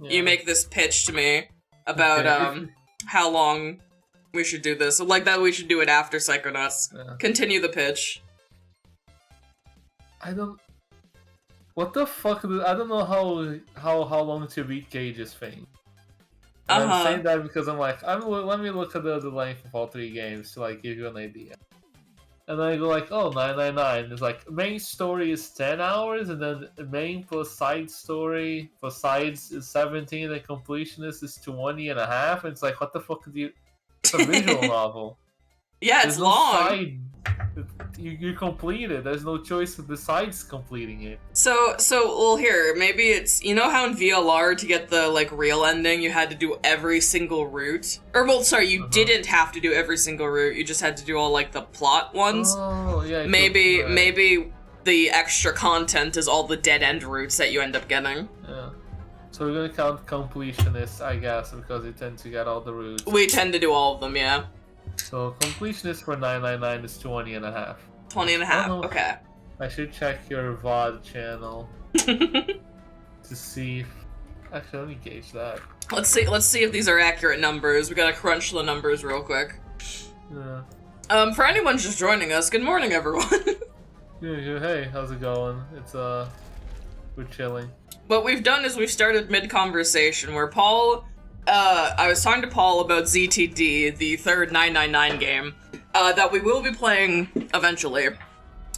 Yeah. You make this pitch to me about how long we should do this. Like that we should do it after Psychonauts. Yeah. Continue the pitch. I don't. What the fuck? I don't know how long to beat Cage's thing. And I'm saying that because I'm like, let me look at the length of all three games to like give you an idea. And then I go like, oh, 999. It's like main story is 10 hours, and then the main plus side story plus sides is 17, and completionist is 20 and a half. And it's like, what the fuck do you? It's a visual novel. Yeah, There's it's no long. Side. You complete it. There's no choice besides completing it. So well here, maybe it's, you know how in VLR to get the like real ending you had to do every single route? Or well, sorry, you didn't have to do every single route, you just had to do all like the plot ones. Oh, yeah. Maybe the extra content is all the dead end routes that you end up getting. Yeah. So we're gonna count completionists, I guess, because they tend to get all the routes. We tend to do all of them, yeah. So completionist for 999 is 20 and a half. 20 and a half, okay. I should check your VOD channel to see. Actually, let me gauge that. Let's see if these are accurate numbers. We gotta crunch the numbers real quick. Yeah. For anyone just joining us, good morning, everyone. Yeah, hey, how's it going? It's we're chilling. What we've done is we've started mid-conversation where Paul, I was talking to Paul about ZTD, the third 999 game, that we will be playing eventually.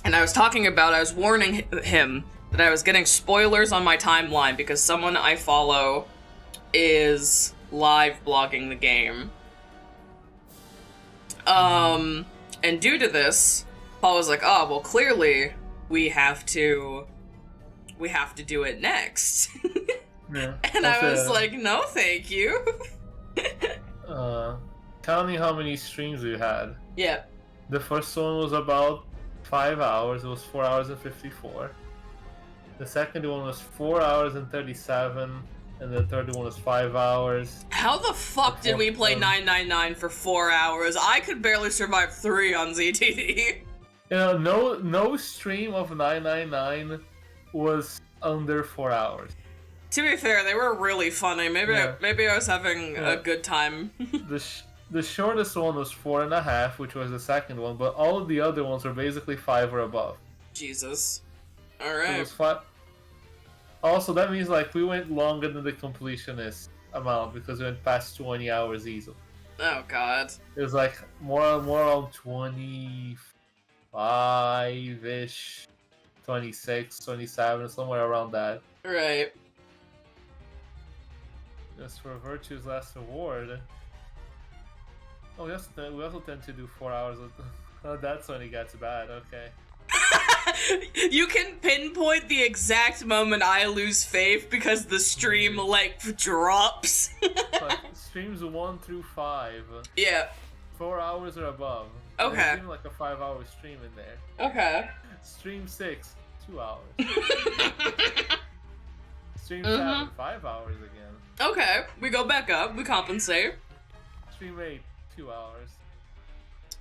And I was warning him that I was getting spoilers on my timeline because someone I follow is live blogging the game. And due to this, Paul was like, "Oh, well, clearly we have to do it next." Yeah. And I was like, "No, thank you." Counting how many streams we had. Yeah. The first one was about 5 hours. It was 4 hours and 54. The second one was 4 hours and 37. And the third one was 5 hours. How the fuck did we play 999 for 4 hours? I could barely survive 3 on ZTD. You know, no stream of 999 was under 4 hours. To be fair, they were really funny. Maybe I was having a good time. The shortest one was 4.5, which was the second one, but all of the other ones were basically 5 or above. Jesus. Alright. It was 5. Also, that means like we went longer than the completionist amount because we went past 20 hours easily. Oh god. It was like more on 25-ish, 26, 27, somewhere around that. Right. As for Virtue's Last Award, oh, we also tend to do 4 hours. Oh, that's when it gets bad. Okay. You can pinpoint the exact moment I lose faith because the stream like drops. Like, streams 1 through 5. Yeah. 4 hours or above. Okay. There's even like a 5-hour stream in there. Okay. Stream 6, 2 hours. Stream 7, 5 hours again. Okay, we go back up. We compensate. Stream 8, 2 hours.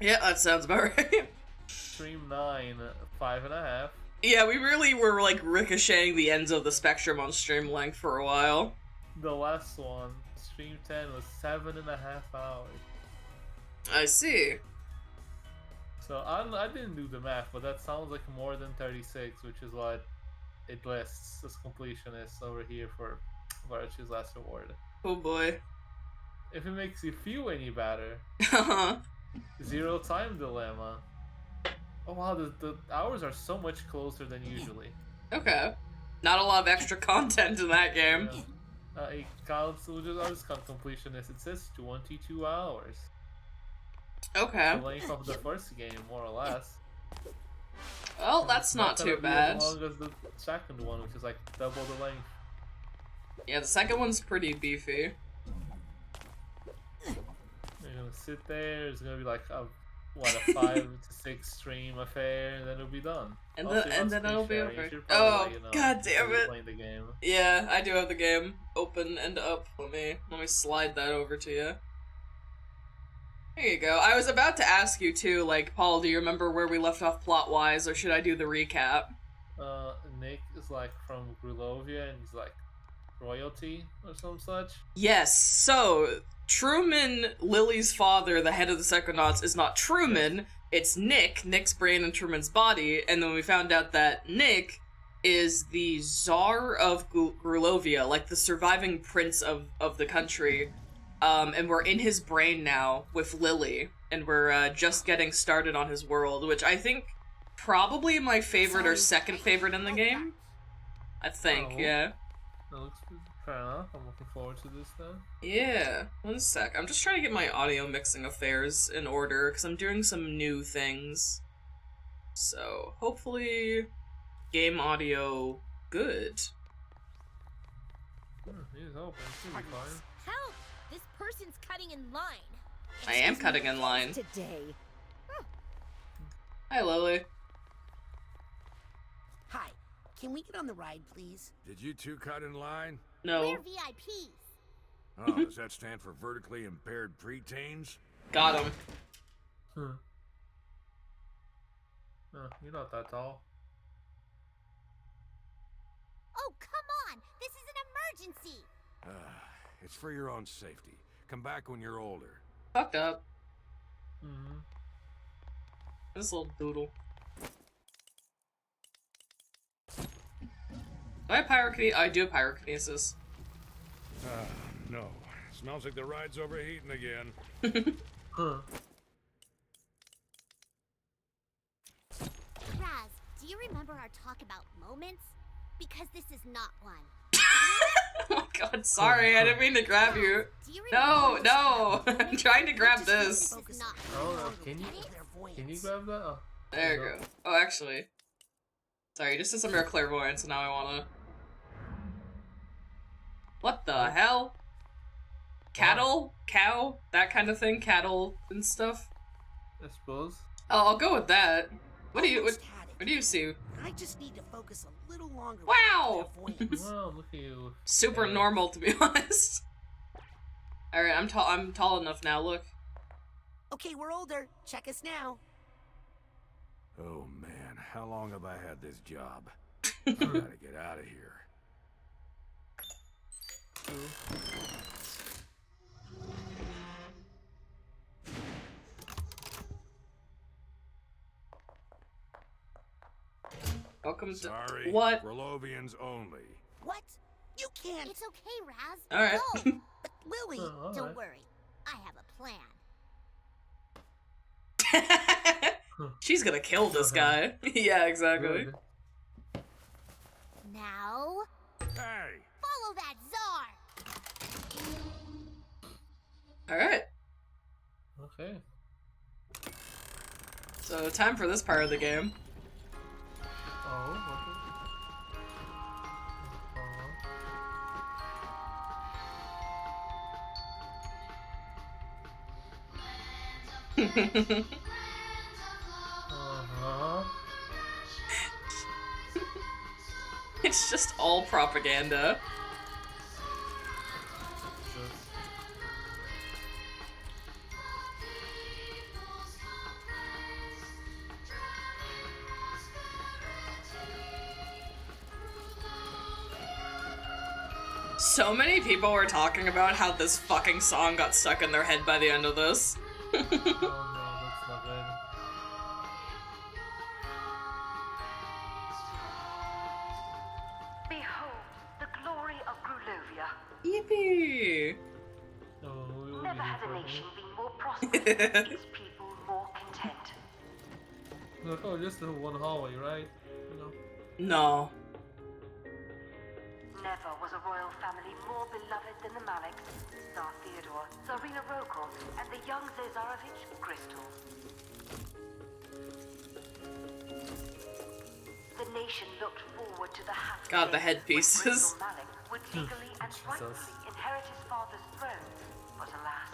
Yeah, that sounds about right. Stream 9, 5.5. Yeah, we really were like ricocheting the ends of the spectrum on stream length for a while. The last one, stream 10, was 7.5 hours. I see. So I didn't do the math, but that sounds like more than 36, which is what it lists as completionist over here for Virtue's Last Award. Oh boy. If it makes you feel any better, Zero Time Dilemma. Oh wow, the hours are so much closer than usually. Okay. Not a lot of extra content in that game. Yeah. It counts, I'll just count completionist. It says 22 hours. Okay. The length of the first game, more or less. Well, that's not too bad. As long as the second one, which is like double the length. Yeah, the second one's pretty beefy. You're gonna sit there, it's gonna be like a 5 to 6 stream affair, and then it'll be done. And then it'll be over. Oh, god damn it. Playing the game. Yeah, I do have the game open and up. Let me slide that over to you. There you go. I was about to ask you too, like, Paul, do you remember where we left off plot-wise, or should I do the recap? Nick is like from Grulovia, and he's like royalty or some such. Yes, so Truman, Lily's father, the head of the Psychonauts, is not Truman, it's Nick, Nick's brain and Truman's body, and then we found out that Nick is the Tsar of Grulovia, like the surviving prince of the country, and we're in his brain now with Lily, and we're just getting started on his world, which I think probably my favorite or second favorite in the game. I think, yeah. That looks fair enough. I'm looking forward to this then. Yeah, 1 sec. I'm just trying to get my audio mixing affairs in order, because I'm doing some new things. So, hopefully, game audio good. He's open. He'll be fine. Help! This person's cutting in line. I am cutting in line. Today. Hi, Lily. Hi, can we get on the ride, please? Did you two cut in line? No. We're VIPs. Oh, does that stand for vertically impaired preteens? Got him. No, you're not that tall. Oh, come on! This is an emergency! It's for your own safety. Come back when you're older. Fucked up. Mm-hmm. This little doodle. Do I have pyrokinesis? I do have pyrokinesis. No. Smells like the ride's overheating again. Raz, do you remember our talk about moments? because this is not one. Oh my god, sorry, I didn't mean to grab you. Do you No, remember no, this? I'm trying to grab This this. is not Oh, can you grab that? Oh, There you go. Oh, actually. Sorry, you just did some real clairvoyance, and now I wanna... What the hell? Cattle? Cow? That kind of thing? Cattle and stuff? I suppose. Oh, I'll go with that. What do you Almost had it. what do you see? I just need to focus a little longer. Wow! With clairvoyance. Wow, look at you. Super Yeah. normal, to be honest. Alright, I'm tall enough now, look. Okay, we're older. Check us now. Oh man, how long have I had this job? I gotta get out of here. Welcome to... Sorry. What? Rolovians only. What? You can't. It's okay, Raz. Alright. Go. But Lily. Oh, Don't alright. worry. I have a plan. She's gonna kill this guy. Yeah, exactly. Good. Now, Hey! follow that czar. Alright. Okay. So, time for this part of the game. Oh, okay. Uh-huh. It's just all propaganda. So many people were talking about how this fucking song got stuck in their head by the end of this. Oh no, that's not good. Behold the glory of Grulovia. Yippee! Oh, Never has a nation been more prosperous, its people more content. Look, oh, just in one hallway, right? You know. No. Never was a royal family more beloved than the Maliks, Tsar Theodore, Tsarina Rokor, and the young Zazarovich Crystal. The nation looked forward to the happy God, the day headpieces. when Crystal Malik would legally and rightfully inherit his father's throne, but alas,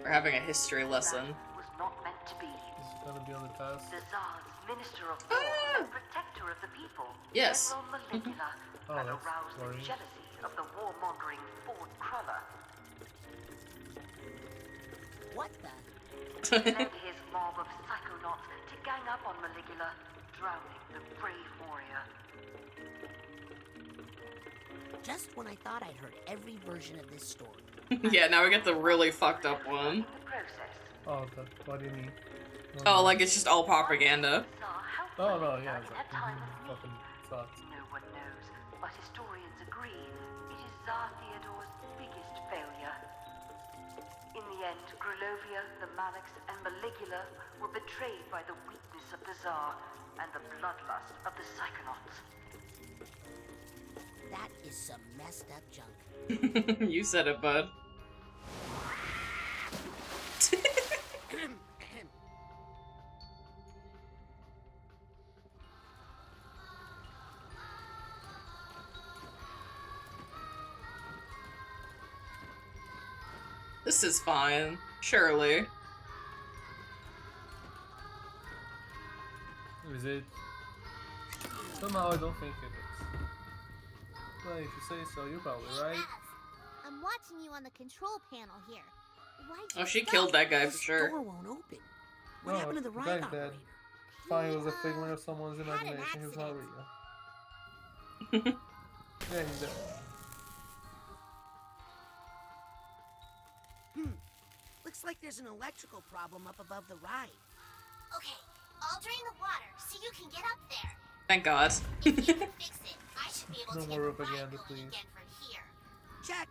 We're having a history lesson. that was not meant to be. It's gonna be on the task. The Tsar's Minister of War and Protector of the People, Yes. General Maligula, Oh, had that's aroused the worrying. jealousy of the warmongering Ford Cruller. What the? He led his mob of Psychonauts to gang up on Maligula, drowning the brave warrior. Just when I thought I'd heard every version of this story. Yeah, now we get the really fucked up one. In the process, Oh, what do you mean? Oh, like it's just all propaganda. Tsar helped Oh no, Maligula yeah, in it's her time of fucking need. sucks. No one knows, but historians agree it is Tsar Theodore's biggest failure. In the end, Grulovia, the Maliks, and Maligula were betrayed by the weakness of the Tsar and the bloodlust of the Psychonauts. That is some messed up junk. You said it, bud. This is fine, surely. Is it? Somehow I don't think it is. Well, if you say so, you're probably right. Raz, I'm watching you on the control panel here. Why'd you Oh, she stop? killed that guy The for sure. door won't open. What No, happened to the the ride guy's dead. operator? Fine, it was a He, figment of someone's had an imagination. He's not accident. real. Yeah, he's dead. Looks like there's an electrical problem up above the ride. Okay, I'll drain the water so you can get up there. Thank God. If you can fix it, I should be able No to more get the ride propaganda, going please. again from here. Check.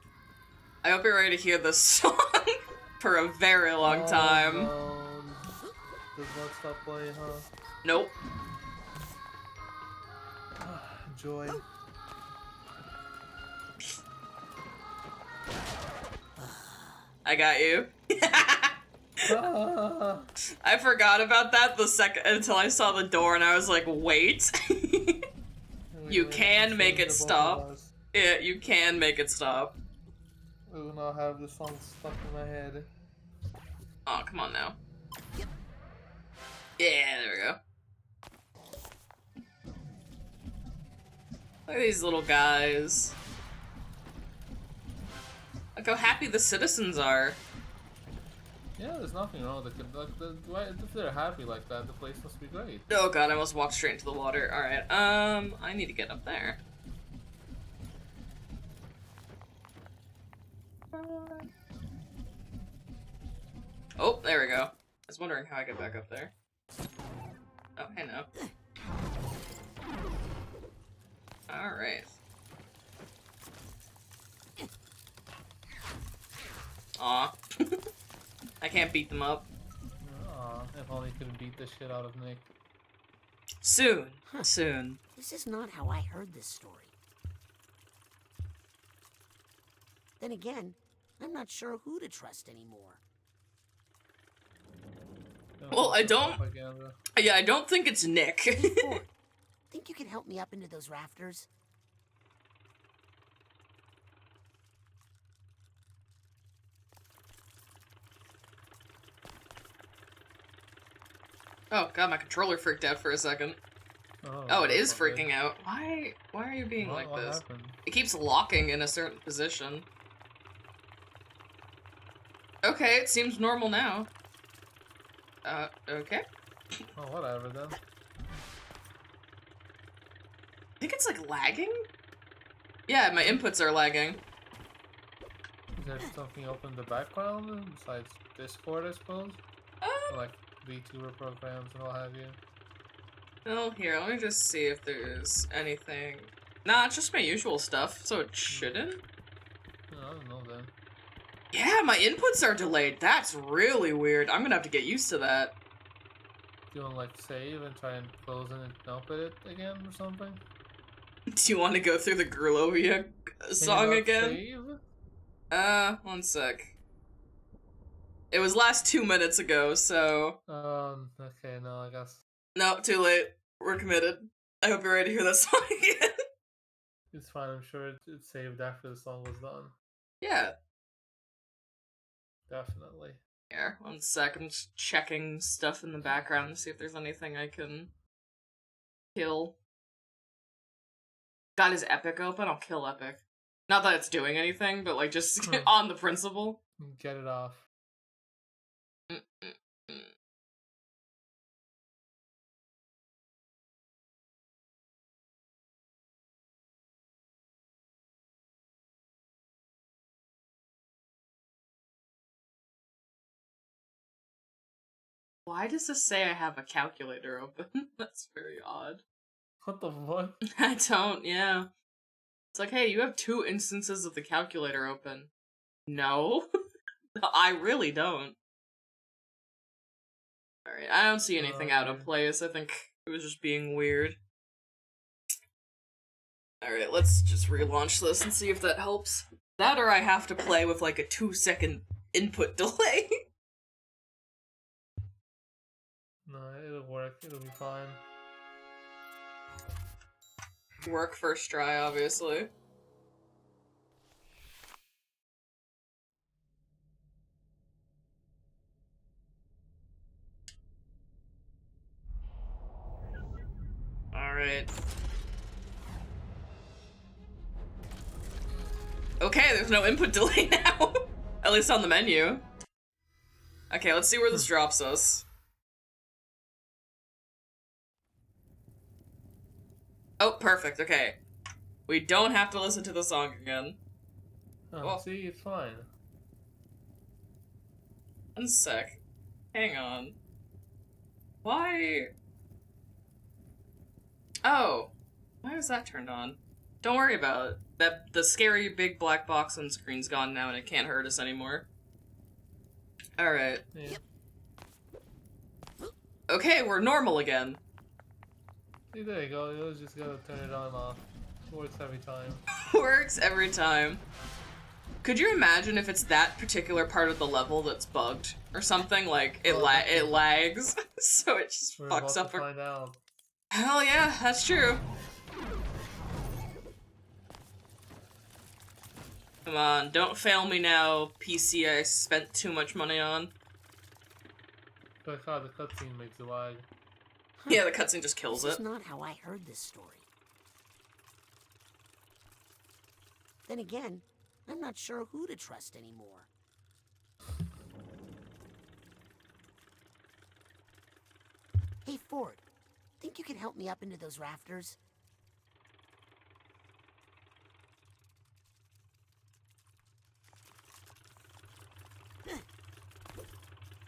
I hope you're ready to hear this song for a very long Oh, time. no. Does not stop playing, huh? Nope. Joy. I got you. Ah. I forgot about that the second until I saw the door and I was like, wait. You can make it stop. Yeah, you can make it stop. I will not have the song stuck in my head. Oh, come on now. Yeah, there we go. Look at these little guys. Look how happy the citizens are. Yeah, there's nothing wrong with it. If they're happy like that, the place must be great. Oh god, I almost walked straight into the water. Alright, I need to get up there. Oh, there we go. I was wondering how I get back up there. Oh, hey no. Alright. Aw. I can't beat them up. Aw, if only you could beat the shit out of Nick. Soon. Soon. This is not how I heard this story. Then again, I'm not sure who to trust anymore. Well, I don't... Propaganda. Yeah, I don't think it's Nick. Ford, think you can help me up into those rafters? Oh god, my controller freaked out for a second. Oh, it is freaking out. Why are you being like what this? happened? It keeps locking in a certain position. Okay, it seems normal now. Okay. Oh, whatever then. I think it's like lagging? Yeah, my inputs are lagging. Is there something open in the background besides Discord, I suppose? Or like VTuber programs and what have you? Oh, here, let me just see if there's anything. Nah, it's just my usual stuff, so it shouldn't. No, I don't know then. Yeah, my inputs are delayed. That's really weird. I'm gonna have to get used to that. Do you want to like save and try and close it and open it again or something? Do you want to go through the Grulovia song again? Save? One sec. It was last 2 minutes ago, so... Okay, no, I guess. No, too late. We're committed. I hope you're ready to hear that song again. It's fine, I'm sure it saved after the song was done. Yeah. Definitely. Here, 1 sec. I'm just checking stuff in the background to see if there's anything I can kill. God, is Epic open? I'll kill Epic. Not that it's doing anything, but like just on the principle. Get it off. Why does this say I have a calculator open? That's very odd. What the fuck? I don't, yeah. It's like, hey, you have 2 instances of the calculator open. No. I really don't. Alright, I don't see anything out of place. I think it was just being weird. Alright, let's just relaunch this and see if that helps. That or I have to play with like a 2-second input delay. No, it'll work. It'll be fine. Work first try, obviously. Alright. Okay, there's no input delay now. At least on the menu. Okay, let's see where this drops us. Oh, perfect, okay. We don't have to listen to the song again. Oh, see, it's fine. 1 sec. Hang on. Why? Oh. Why is that turned on? Don't worry about it. The scary big black box on screen's gone now and it can't hurt us anymore. Alright. Yeah. Okay, we're normal again. See, there you go. You just gotta turn it on and off. Works every time. Works every time. Could you imagine if it's that particular part of the level that's bugged or something? Like it lags, so it just We're fucks about up. to find out. Hell yeah, that's true. Come on, don't fail me now, PC I spent too much money on. But God, the cutscene makes it lag. Yeah, the cutscene just kills This it. is not how I heard this story. Then again, I'm not sure who to trust anymore. Hey, Ford, think you can help me up into those rafters?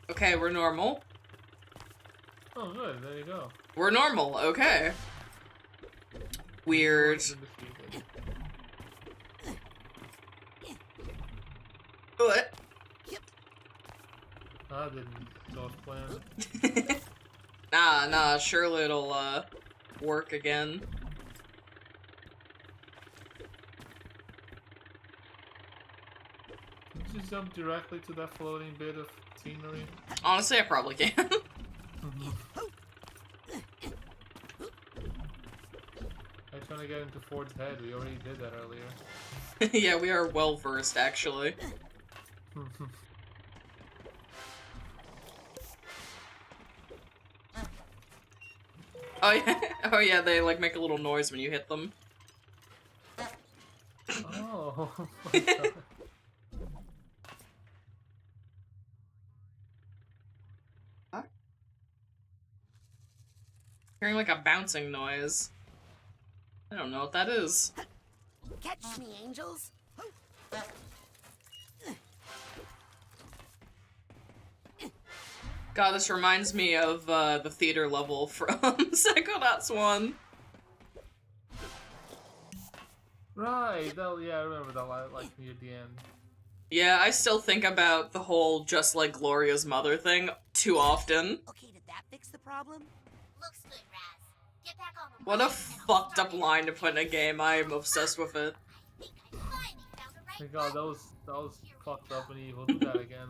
Okay, we're normal. Oh, good. There you go. We're normal, okay. Weird. What? I didn't go as planned. Nah, surely it'll, work again. Can you just jump directly to that floating bit of scenery? Honestly, I probably can. I'm trying to get into Ford's head. We already did that earlier. Yeah, we are well versed, actually. Oh yeah, oh yeah, they like make a little noise when you hit them. Oh. My God. Hearing like a bouncing noise. I don't know what that is. Catch me, angels! God, this reminds me of the theater level from Psychonauts 1. Right. Yeah, I remember that like near the end. Yeah, I still think about the whole just like Gloria's mother thing too often. Okay, did that fix the problem? Looks good, Raz. Get back on the What a wagon and I'll fucked start up it. line to put in a game. I am obsessed with it. I think I finally found the My right God, button. that was fucked up and evil. Do that again.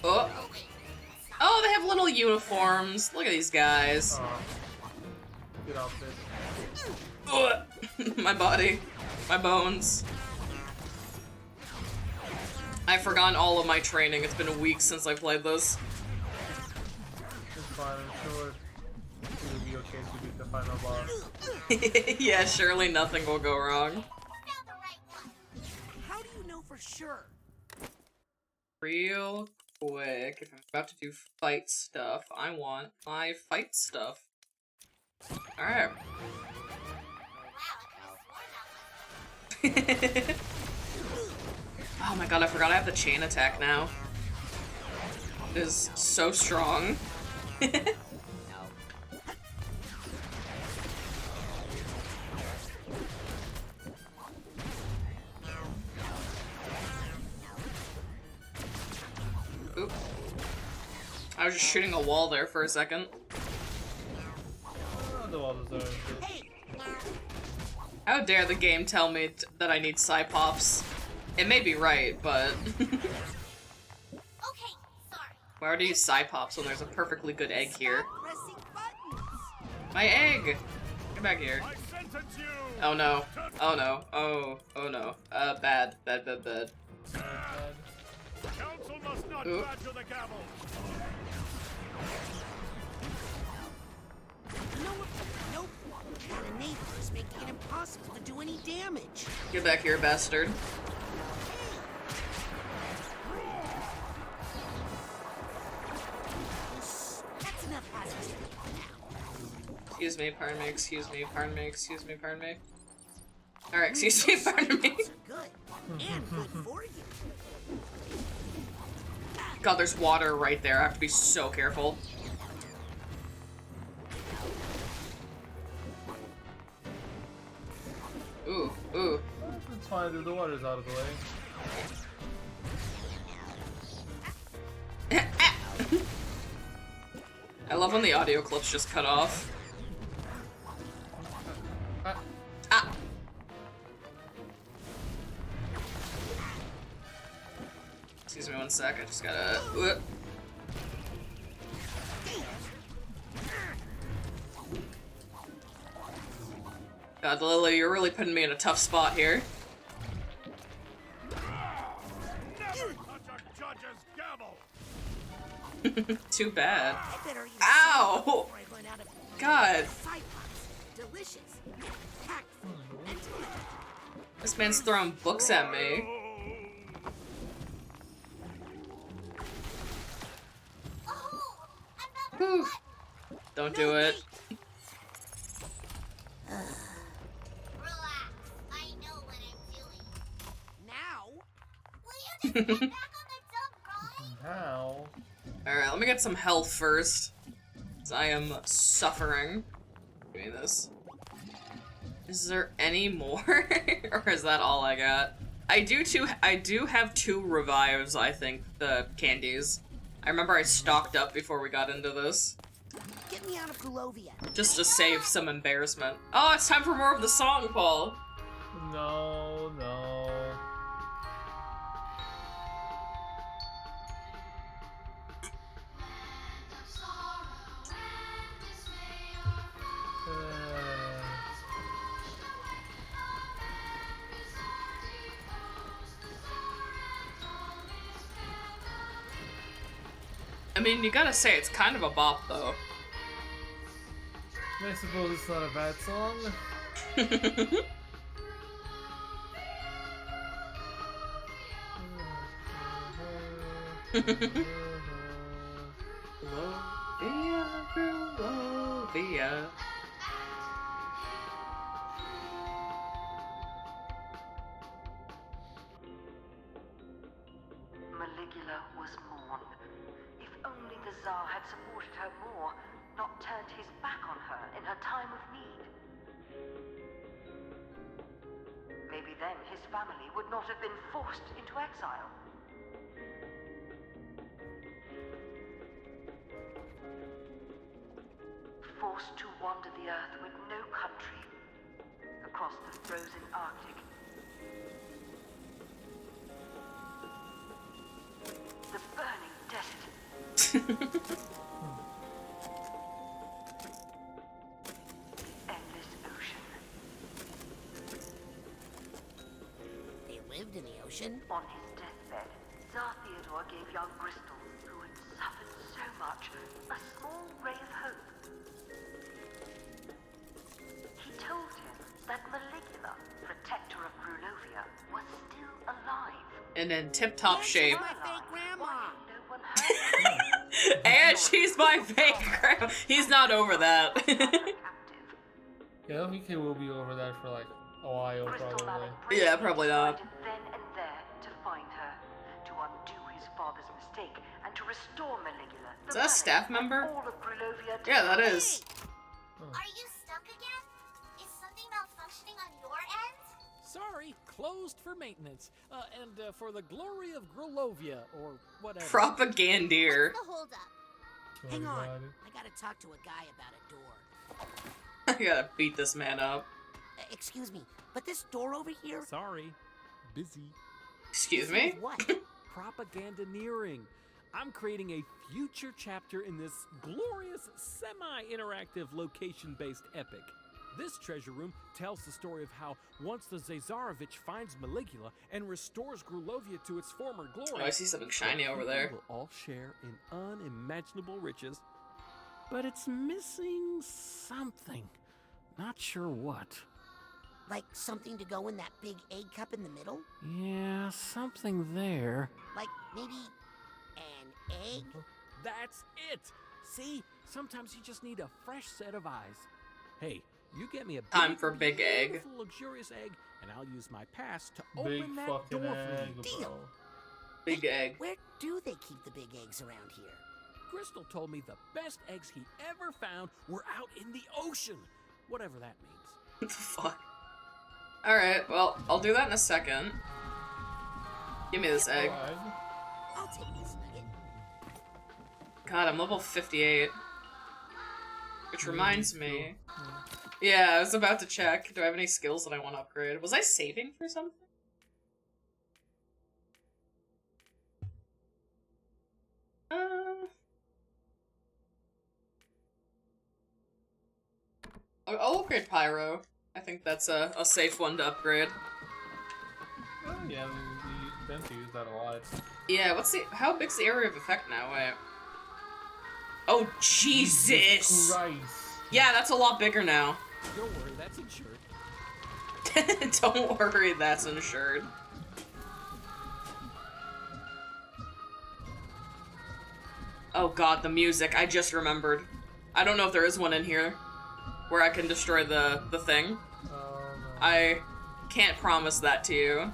Oh. Oh, wait. Oh, they have little uniforms. Look at these guys. Oh. Good outfit. Ugh. My body. My bones. I've forgotten all of my training. It's been a week since I played this. It's fine, I'm sure it'll be okay to beat the final boss. Yeah, surely nothing will go wrong. Found the right one. How do you know for sure? Real quick, if I'm about to do fight stuff, I want my fight stuff. Alright. Wow, I could've sworn that was Oh my god, I forgot I have the chain attack now. It is so strong. Oop. I was just shooting a wall there for a second. Oh, the wall deserves it. How dare the game tell me that I need Psypops? It may be right, but... Okay, sorry. Why would I use Psypops when there's a perfectly good egg here? Stop pressing buttons! My egg! Get back here. I sentence you! Oh no. Oh no. Oh no. Bad. Council must not Oop. badger the gavel! You know what? Nope. Our neighbors making it impossible to do any damage. Get back here, bastard. That's enough hazards for now. Excuse me, pardon me, excuse me, pardon me, excuse me, pardon me. Alright, excuse me, pardon me. Those are good. And good for you. God, there's water right there. I have to be so careful. Ooh, ooh. It's fine, the water's out of the way. I love when the audio clips just cut off. Ah. Ah! Excuse me 1 sec, I just gotta... God, Lily, you're really putting me in a tough spot here. Too bad. Ow! God. This man's throwing books at me. Whew. Don't do it. Relax. I know what I'm doing. Now? Will you just get back on the dump ride? How? Alright, let me get some health first. 'Cause I am suffering. Give me this. Is there any more? Or is that all I got? I do have 2 revives, I think, the candies. I remember I stocked up before we got into this. Get me out of Grulovia. Just to save some embarrassment. Oh, it's time for more of the song, Paul. No, no. I mean, you gotta say, it's kind of a bop, though. I suppose it's not a bad song. Grulovia. Maligula was mourned. If only the Tsar had supported her more, not turned his back on her in her time of need. Maybe then his family would not have been forced into exile. Forced to wander the earth with no country, across the frozen Arctic. The burning desert. Endless ocean. They lived in the ocean. On his deathbed, Tsar Theodore gave young Bristol, who had suffered so much, a small ray of hope. He told him that Maligula, protector of Grulovia, was still alive. And in tip-top shape. My fake grandma. Why had no one heard And she's my fake grandma. He's not over that. captive? Yeah, I think he will be over that for like a while, Bristol probably. Mallet Yeah, probably not. decided then and there to find her, to undo his father's mistake, and to restore Maligula. Is that a staff member? All of Grulovia to Yeah, that is. Are you stuck again? Is something malfunctioning on your end? Sorry, closed for maintenance. And for the glory of Grulovia, or whatever. Propagandeer. What's the holdup? Hang on. Everybody. I gotta talk to a guy about a door. I gotta beat this man up. Excuse me, but this door over here? Sorry, busy. Excuse This me? is what? Propagandaneering. I'm creating a future chapter in this glorious, semi-interactive, location-based epic. This treasure room tells the story of how once the Zazarovich finds Maligula and restores Grulovia to its former glory. Oh, I see something shiny over there. People will all share in unimaginable riches. But it's missing something. Not sure what. Like something to go in that big egg cup in the middle? Yeah, something there. Like maybe an egg? That's it! See? Sometimes you just need a fresh set of eyes. Hey, you get me a Time for big egg. beautiful, luxurious egg, and I'll use my pass to Big open that fucking door for egg, you. Deal. bro. Big egg. Where do they keep the big eggs around here? Crystal told me the best eggs he ever found were out in the ocean. Whatever that means. What the fuck? Alright, well, I'll do that in a second. Give me this egg. Alright. I'll take this nugget. God, I'm level 58. Which reminds me. Yeah, I was about to check. Do I have any skills that I want to upgrade? Was I saving for something? I'll upgrade Pyro. I think that's a safe one to upgrade. Oh, yeah, we tend to use that a lot. Yeah, how big's the area of effect now? Wait. Oh, Jesus! Christ. Yeah, that's a lot bigger now. Don't worry, that's insured. Don't worry, that's insured. Oh god, the music. I just remembered. I don't know if there is one in here where I can destroy the thing. No. I can't promise that to you.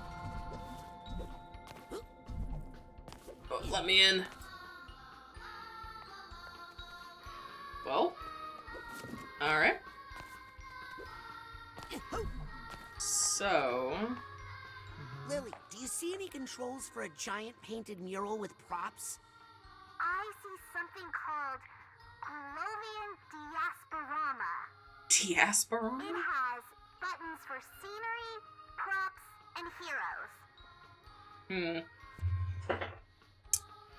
Oh, let me in. Well. Alright. So... Lily, do you see any controls for a giant painted mural with props? I see something called Glovian Diasporama. Diaspora? It has buttons for scenery, props, and heroes.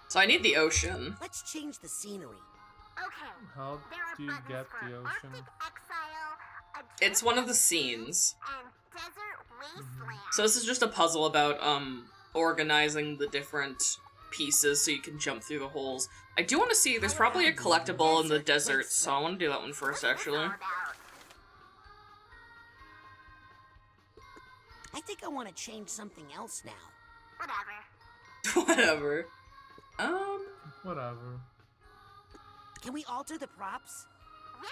So I need the ocean. Let's change the scenery. Okay. How There are do you buttons get for the ocean? Arctic Exile, It's one of the scenes. and Desert Wasteland. So this is just a puzzle about organizing the different pieces so you can jump through the holes. I do want to see, there's probably a collectible in the desert, so I want to do that one first, actually. What's this all about? I think I want to change something else now. Whatever. Whatever. Whatever. Can we alter the props? Yep.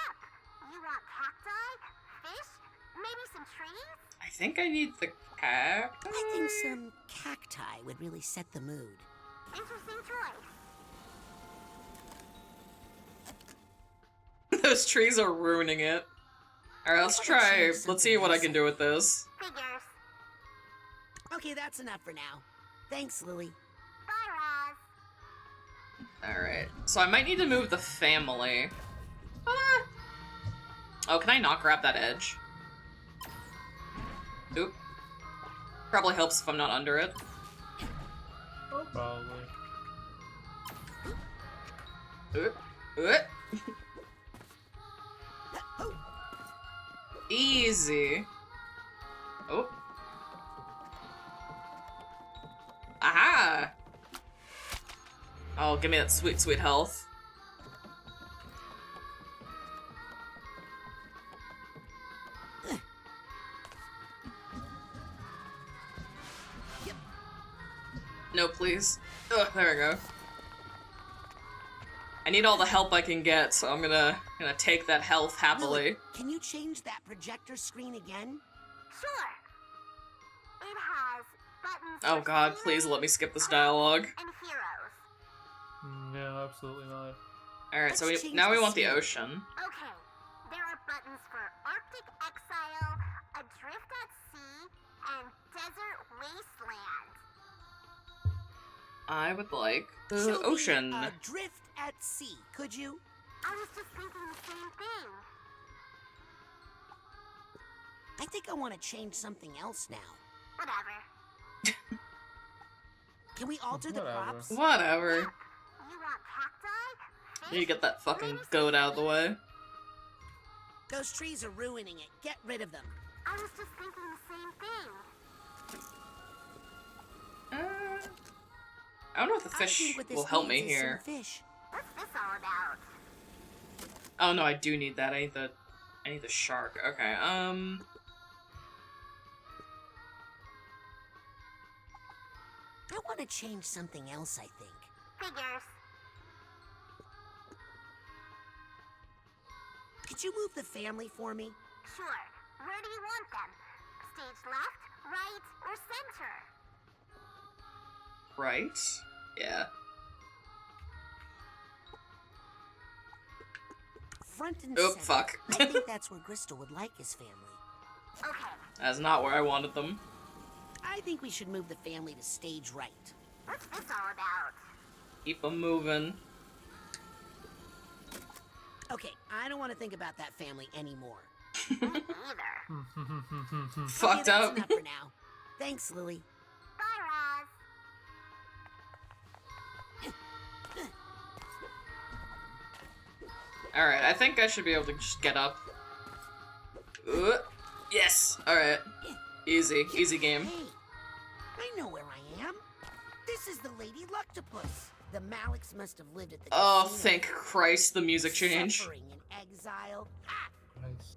You want cacti, fish, maybe some trees? I think I need the cacti. I think some cacti would really set the mood. Interesting choice. Those trees are ruining it. Alright, let's see what I can do with this. Figures. Okay, that's enough for now. Thanks, Lily. Bye, Roz. Alright, so I might need to move the family. Ah. Oh, can I not grab that edge? Oop. Probably helps if I'm not under it. Oh, probably. Oop. Oop. Easy. Oh. Aha! Oh, give me that sweet, sweet health. No, please. Ugh, there we go. I need all the help I can get, so I'm gonna take that health happily. Lily, can you change that projector screen again? Sure. It has buttons Oh for god, please scenery, let me skip this dialogue. and heroes. Yeah, absolutely not. Alright, so Let's change now we the want the scene. ocean. Okay. There are buttons for Arctic Exile, Adrift at Sea, and Desert Wasteland. I would like the Show me, ocean. Drift at sea, could you? I was just thinking the same thing. I think I want to change something else now. Whatever. Can we alter the Whatever. props? Whatever. You want cacti? Need to Fish? get that fucking goat out of the way. Those trees are ruining it. Get rid of them. I was just thinking the same thing. I don't know if the I fish think what this will help me needs is some here. fish. What's this all about? Oh no, I do need that. I need the shark. Okay, I want to change something else, I think. Figures. Could you move the family for me? Sure. Where do you want them? Stage left, right, or center? right? Yeah. Front and Oop, center. fuck. I think that's where Crystal would like his family. Okay. That's not where I wanted them. I think we should move the family to stage right. What's this all about? Keep them moving. Okay, I don't want to think about that family anymore. Me either. Fucked Okay, that's up. enough for now. Thanks, Lily. Bye, Roz. Alright, I think I should be able to just get up. Yes! Alright. Easy game. Hey, I know where I am. This is the Lady Luctopus. The Maliks must have lived at the Oh, casino. thank Christ, the music change. Suffering in exile. Ah, Nice.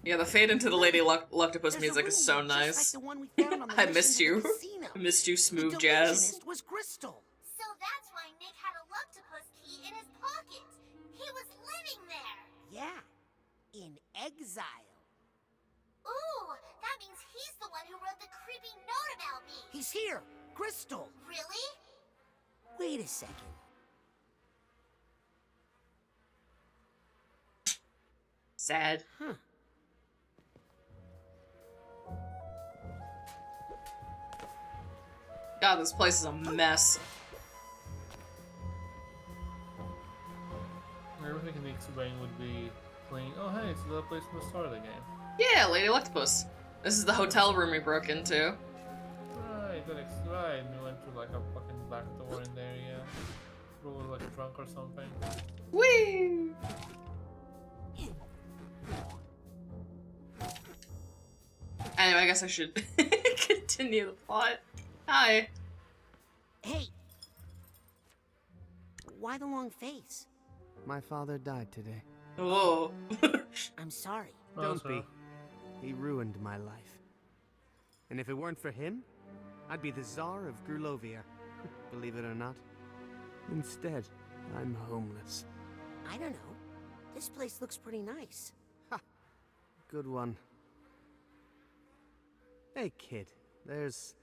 Yeah, the fade into the Lady Luctopus there's a music is room so just like nice. the one we found on the I mission missed to the you. casino. I missed you, The smooth jazz. delusionist was Crystal. So that's why Nick had a Luctopus key in his pocket. He was living there. Yeah, in exile. Ooh, that means he's the one who wrote the creepy note about me. He's here, Crystal. Really? Wait a second. Sad. Huh. God, this place is a mess. Everything in Nick's brain would be clean. Oh, hey, it's the place in the start of the game. Yeah, Lady Luctopus. This is the hotel room we broke into. Right, right. We went through like a fucking back door in there, yeah. Probably like a trunk or something. Whee! Anyway, I guess I should continue the plot. Hi. Hey. Why the long face? My father died today. Whoa. I'm sorry. Oh, Don't sorry. be. He ruined my life. And if it weren't for him, I'd be the Tsar of Grulovia. Believe it or not. Instead, I'm homeless. I don't know. This place looks pretty nice. Ha! Good one. Hey, kid. There's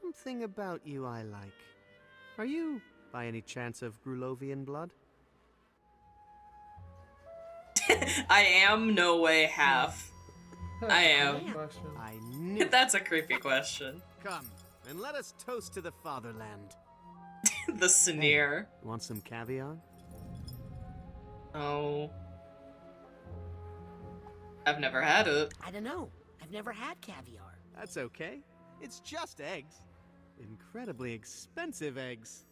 something about you I like. Are you, by any chance, of Grulovian blood? I am no way half. I am. Question. I knew. That's a creepy question. Come, and let us toast to the fatherland. The sneer. Want some caviar? Oh. I've never had it. I don't know. I've never had caviar. That's okay. It's just eggs. Incredibly expensive eggs.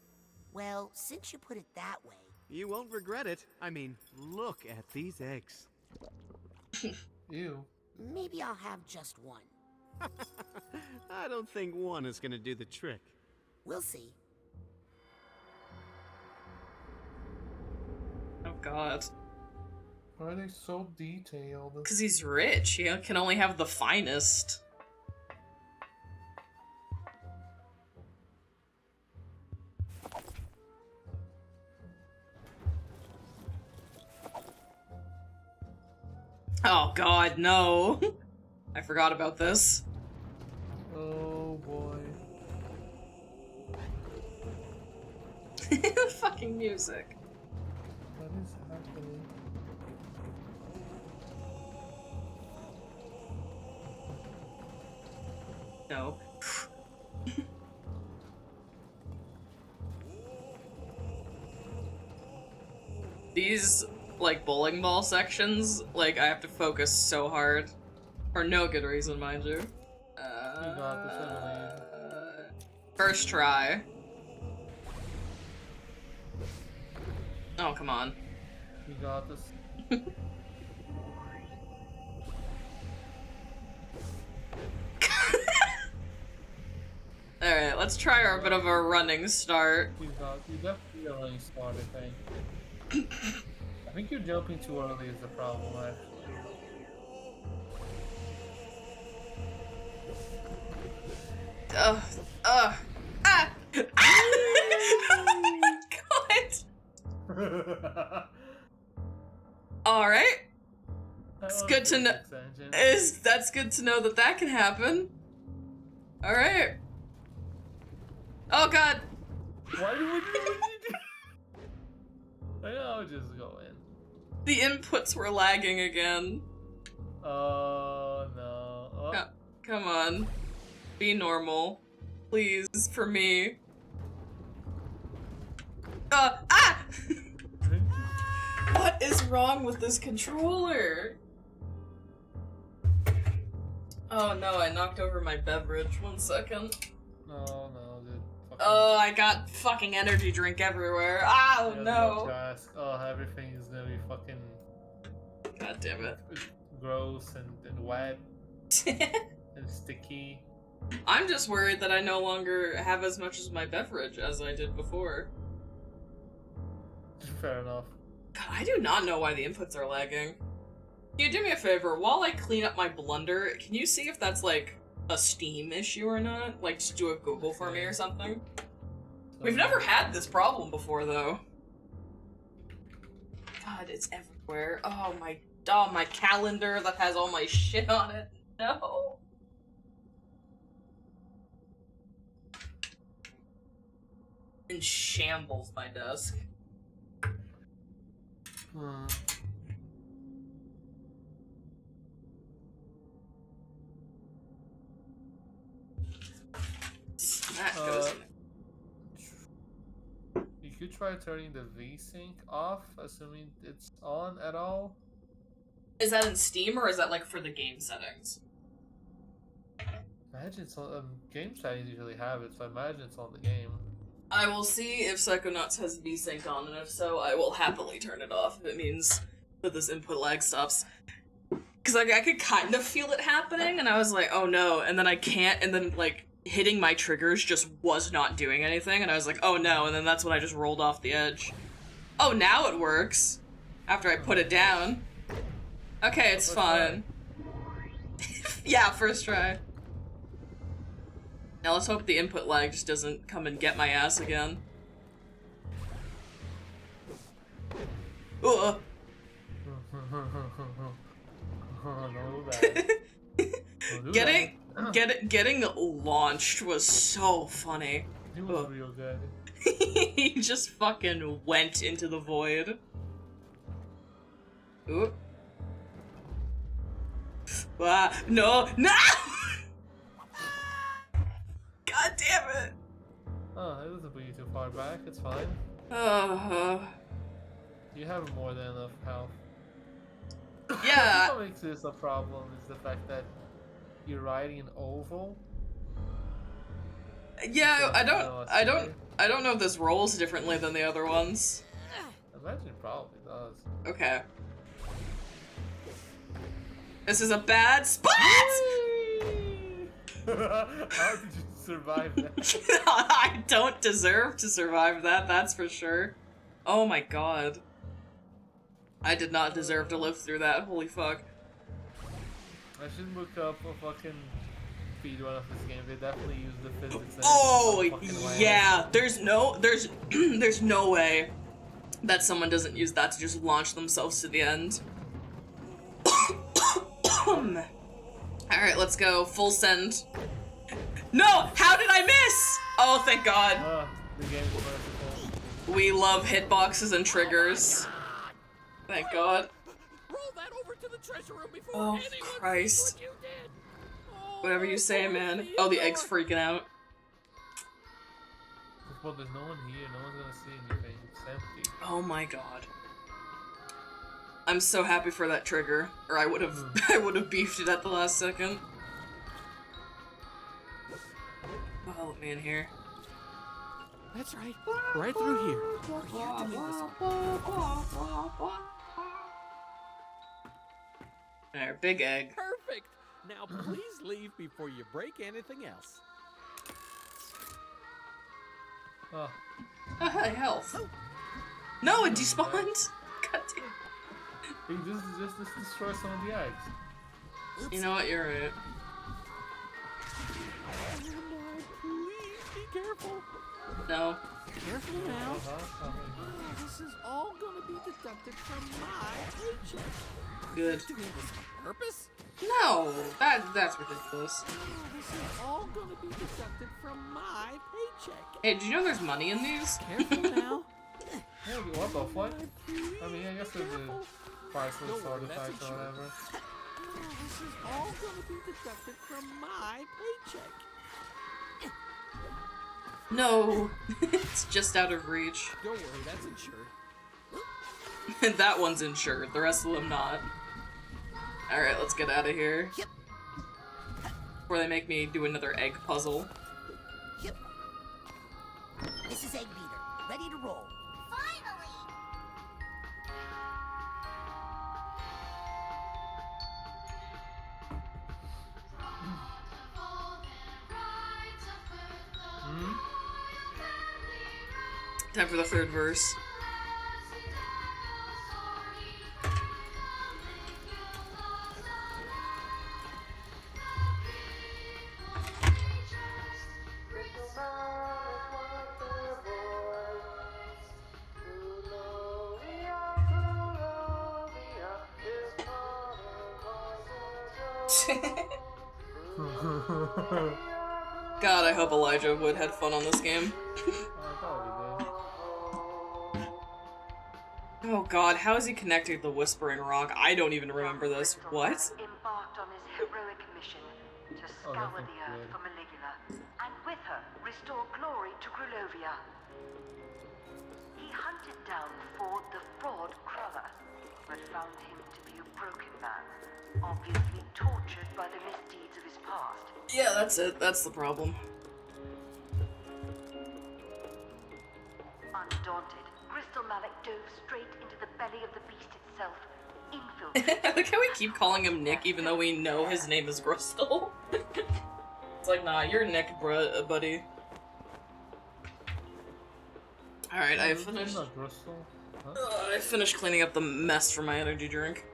Well, since you put it that way, You won't regret it. I mean, look at these eggs. Ew. maybe I'll have just one. I don't think one is gonna do the trick. We'll see. Oh god. Why are they so detailed? Because he's rich. He can only have the finest. Oh god, no. I forgot about this. Oh boy. Fucking music. What is happening? No. These, like, bowling ball sections, like, I have to focus so hard. For no good reason, mind you. You got this, I First try. Oh, come on. You got this. Alright, let's try our bit of a running start. You definitely a running start, I think. I think you're jumping too early is the problem, actually. Ah! Oh my god! Alright. It's good to know. That's good to know that that can happen. Alright. Oh god! Why do we do I'll just go in. The inputs were lagging again. Oh no. Oh. Come on. Be normal. Please, for me. What is wrong with this controller? Oh no, I knocked over my beverage. 1 second. No, dude. Oh, I got fucking energy drink everywhere. Oh Yeah, no. Oh, everything is gonna be fucking God damn it. gross and wet and sticky. I'm just worried that I no longer have as much as my beverage as I did before. Fair enough. God, I do not know why the inputs are lagging. Can you do me a favor? While I clean up my blender, can you see if that's like a Steam issue or not? Like, just do a Google for me or something? We've never had this problem before, though. God, it's everywhere. Oh, my calendar that has all my shit on it. No. In shambles, my desk. That goes. You could try turning the VSync off, assuming it's on at all. Is that in Steam or is that like for the game settings? Imagine it's on game settings usually have it, so I imagine it's on the game. I will see if Psychonauts has VSync on, and if so, I will happily turn it off if it means that this input lag stops. Because I could kind of feel it happening, and I was like, oh no, and then I can't, and then like hitting my triggers just was not doing anything, and I was like, oh no, and then that's when I just rolled off the edge. Oh, now it works! After I put it down. Okay, it's fine. Yeah, first try. Now let's hope the input lag just doesn't come and get my ass again. Ugh. Getting launched was so funny. He was real good. He just fucking went into the void. Ooh. No! God damn it! Oh, it doesn't put you too far back, it's fine. You have more than enough health. Yeah! What makes this a problem is the fact that you're riding an oval. Yeah, I don't know if this rolls differently than the other ones. I imagine it probably does. Okay. This is a bad spot! How did you survive that? I don't deserve to survive that, that's for sure. Oh my god. I did not deserve to live through that, holy fuck. I should look up a fucking speedrun of this game. They definitely use the physics. Oh yeah, there's no way that someone doesn't use that to just launch themselves to the end. Alright, let's go. Full send. No! How did I miss? Oh, thank God. The game is merciful. We love hitboxes and triggers. Thank God. Roll that over to the treasure room before Oh, anyone Christ. sees what you did. Oh, Whatever you say, man. Oh, the egg's freaking out. Well, there's no one here. No one's gonna see anything. It's empty. Oh my God. I'm so happy for that trigger, or I would have beefed it at the last second. Oh, let me in here. That's right. Right through here. We're here doing this. There, big egg. Perfect. Now please leave before you break anything else. Oh. Health. No, it despawned. God damn. You just destroy some of the eggs. You know what? You're right. Oh, no, please be careful. No. Careful now. Oh, this is all gonna be deducted from my paycheck. Good. Doing this on purpose? No, that's ridiculous. Oh, this is all gonna be deducted from my paycheck. Hey, did you know there's money in these? Careful now. Yeah, what the fuck? I mean, I guess there's a priceless artifact or whatever. Oh, this is all gonna be deducted from my paycheck. No, it's just out of reach. Don't worry, that's insured. That one's insured, the rest of them not. Alright, let's get out of here. Yep. Before they make me do another egg puzzle. Yep. This is Egg Beater, ready to roll. Finally! Time for the third verse. God, I hope Elijah Wood had fun on this game. Oh god, how is he connected to the Whispering Rock? I don't even remember this. What? Embarked on his heroic mission to scour the earth for Maligula, and with her restore glory to Grulovia. He hunted down Ford the Fraud Cruller, but found him to be a broken man, obviously tortured by the misdeeds of his past. Yeah, that's it. That's the problem. Undaunted, Crystal Malik dove straight into the belly of the beast itself, infiltrating. I like how we keep calling him Nick even though we know his name is Crystal. It's like, nah, you're Nick, buddy. Alright, I finished. I finished cleaning up the mess from my energy drink.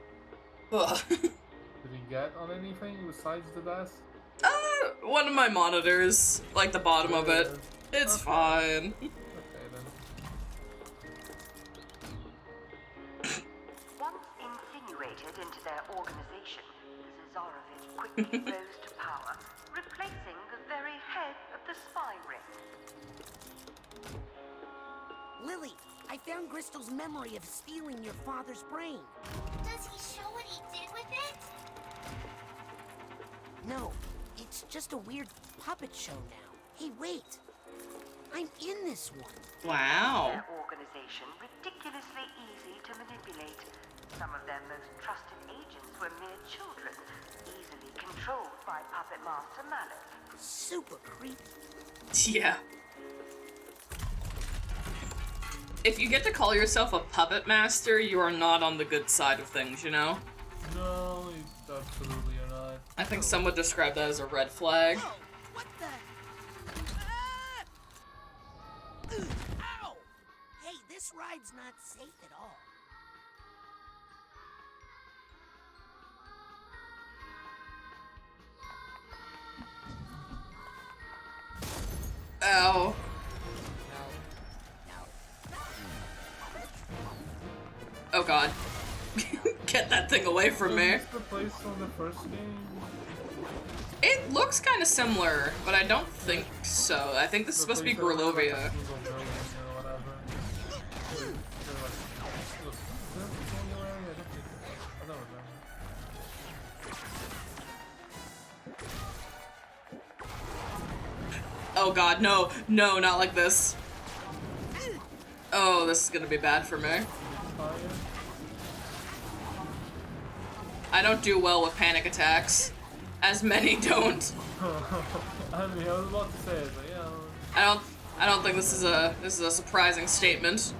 Ugh. Did you get on anything besides the desk? One of my monitors, like the bottom of it. It's fine. Once insinuated into their organization, the Zazarovich quickly rose to power, replacing the very head of the spy ring. Lily, I found Crystal's memory of stealing your father's brain. Does he show what he did with it? No, it's just a weird puppet show now. Hey, wait. I'm in this one. Wow. Their organization ridiculously easy to manipulate. Some of their most trusted agents were mere children, easily controlled by Puppet Master Malik. Super creepy. Yeah. If you get to call yourself a puppet master, you are not on the good side of things, you know? No, absolutely you're not. I think some would describe that as a red flag. Whoa, what the? Ow! Hey, this ride's not safe at all. Ow. Oh god. Get that thing away from me. Is this the place from the first game? It looks kind of similar, but I don't think so. I think this is supposed to be Grulovia. Oh god, no. No, not like this. Oh, this is gonna be bad for me. I don't do well with panic attacks. As many don't. I mean, I was about to say it, but yeah. I don't think this is a surprising statement.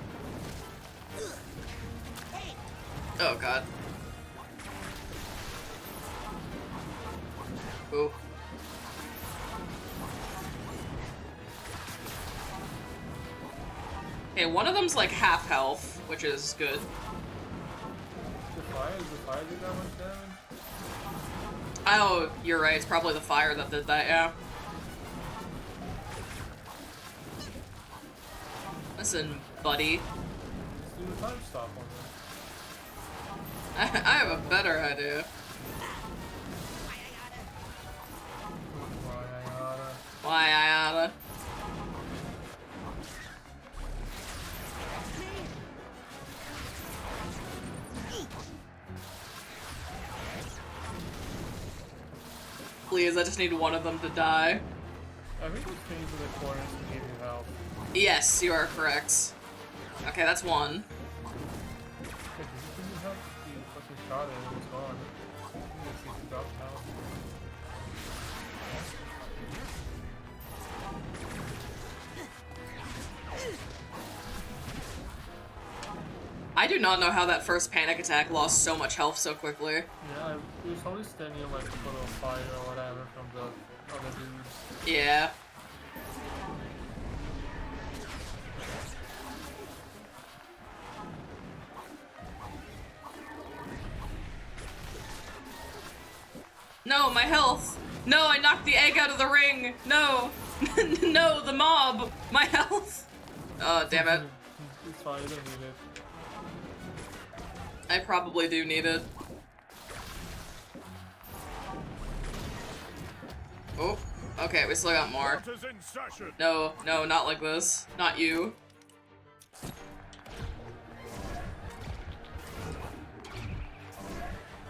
Oh god. Ooh. Okay, one of them's like half health, which is good. The fire did that much damage? Oh, you're right, it's probably the fire that did that, yeah. Listen, buddy. Let's do the time stop on I have a better idea. Why I oughta. Please, I just need one of them to die. I think it's changed to the corners to give you health. Yes, you are correct. Okay, that's one. Hey, did you help? You fucking shot it and it was gone. You see if you dropped health. I do not know how that first panic attack lost so much health so quickly. Yeah, it was probably standing on like a foot of fire or whatever from the other dudes. Yeah. No, my health. No, I knocked the egg out of the ring. No. No, the mob. My health. Oh, damn it. It's fine, you don't need it. I probably do need it. Oh, okay, we still got more. No, no, not like this. Not you.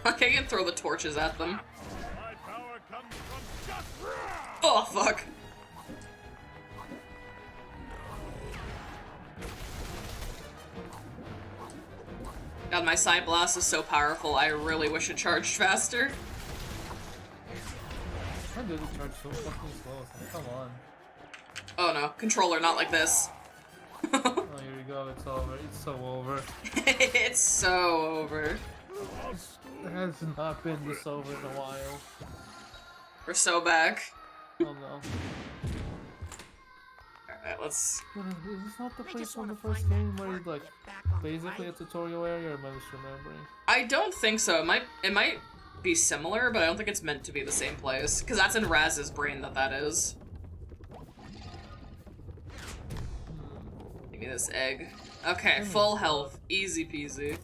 Okay, I can throw the torches at them. Oh, fuck. God, my side blast is so powerful, I really wish it charged faster. Why did it charge so fucking slow? Come on. Oh no, controller, not like this. Oh, here we go, it's over. It's so over. It's so over. It has not been this over in a while. We're so back. Oh no. Alright, let's... Is this not the place from the first game where it's like basically a tutorial area, or am I misremembering? I don't think so. It might be similar, but I don't think it's meant to be the same place. Because that's in Raz's brain that is. Give me this egg. Okay, full health. Easy peasy.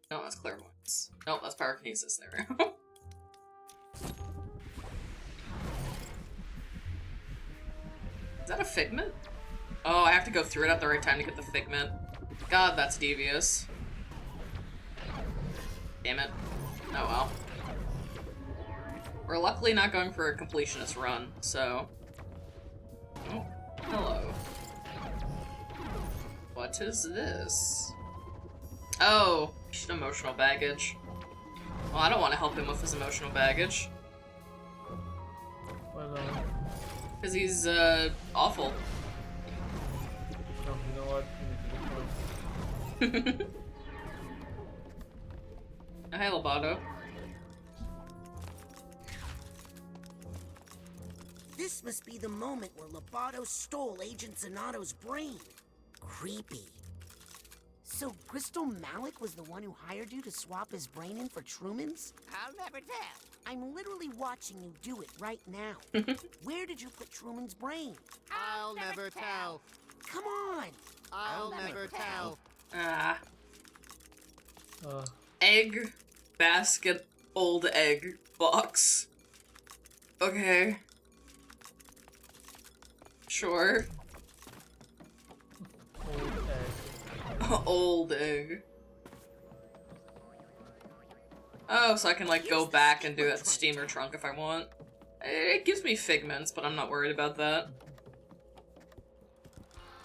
No, that's clairvoyance. No, that's pyrokinesis. There we go. Is that a figment? Oh, I have to go through it at the right time to get the figment. God, that's devious. Damn it. Oh well. We're luckily not going for a completionist run, so... Oh, hello. What is this? Oh, emotional baggage. Well, I don't want to help him with his emotional baggage. Why not? Because he's, awful. No, you know what? Hi, Lobato. This must be the moment where Lobato stole Agent Zanato's brain. Creepy. So Crystal Malik was the one who hired you to swap his brain in for Truman's? I'll never tell. I'm literally watching you do it right now. Where did you put Truman's brain? I'll never tell. Come on. I'll never tell. Ah. Egg, basket, old egg, box. Okay. Sure. Old egg. Old egg. Oh, so I can, like, go back and do that steamer trunk if I want. It gives me figments, but I'm not worried about that.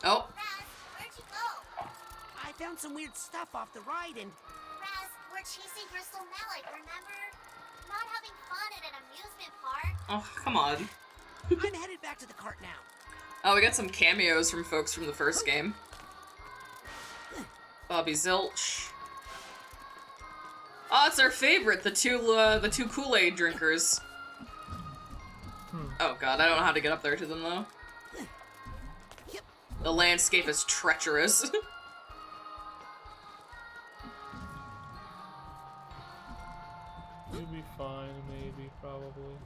Oh. Raz, where'd you go? I found some weird stuff off the ride and... Raz, we're chasing Crystal Malik, remember? Not having fun at an amusement park. Oh, come on. I'm headed back to the cart now. Oh, we got some cameos from folks from the first game. Bobby Zilch. Oh, it's our favorite, the two Kool-Aid drinkers. Oh god, I don't know how to get up there to them though. The landscape is treacherous. You'll be fine, maybe, probably.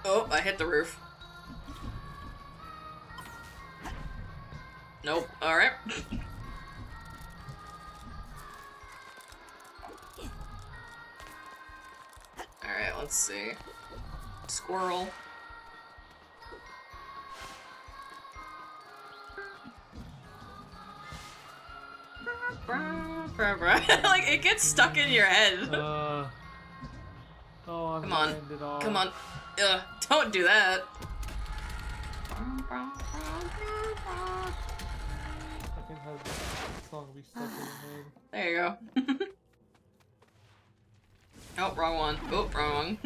Oh, I hit the roof. Nope, alright. Alright, let's see. Squirrel. Like, it gets stuck in your head. Oh, I'm Come on. gonna end it all. Come on. Don't do that. I can have this song be stuck in your head. There you go. Oh, wrong one. Oh, wrong one.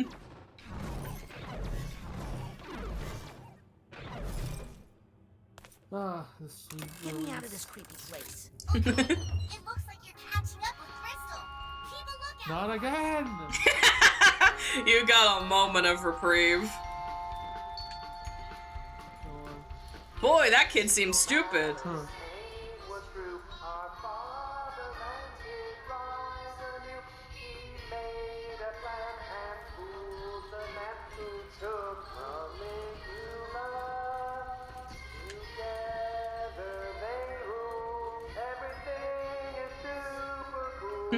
This sweet Get me release. out of this creepy place. Okay, it looks like you're catching up with Crystal. Keep a lookout. Not again! You got a moment of reprieve. Boy, that kid seems stupid.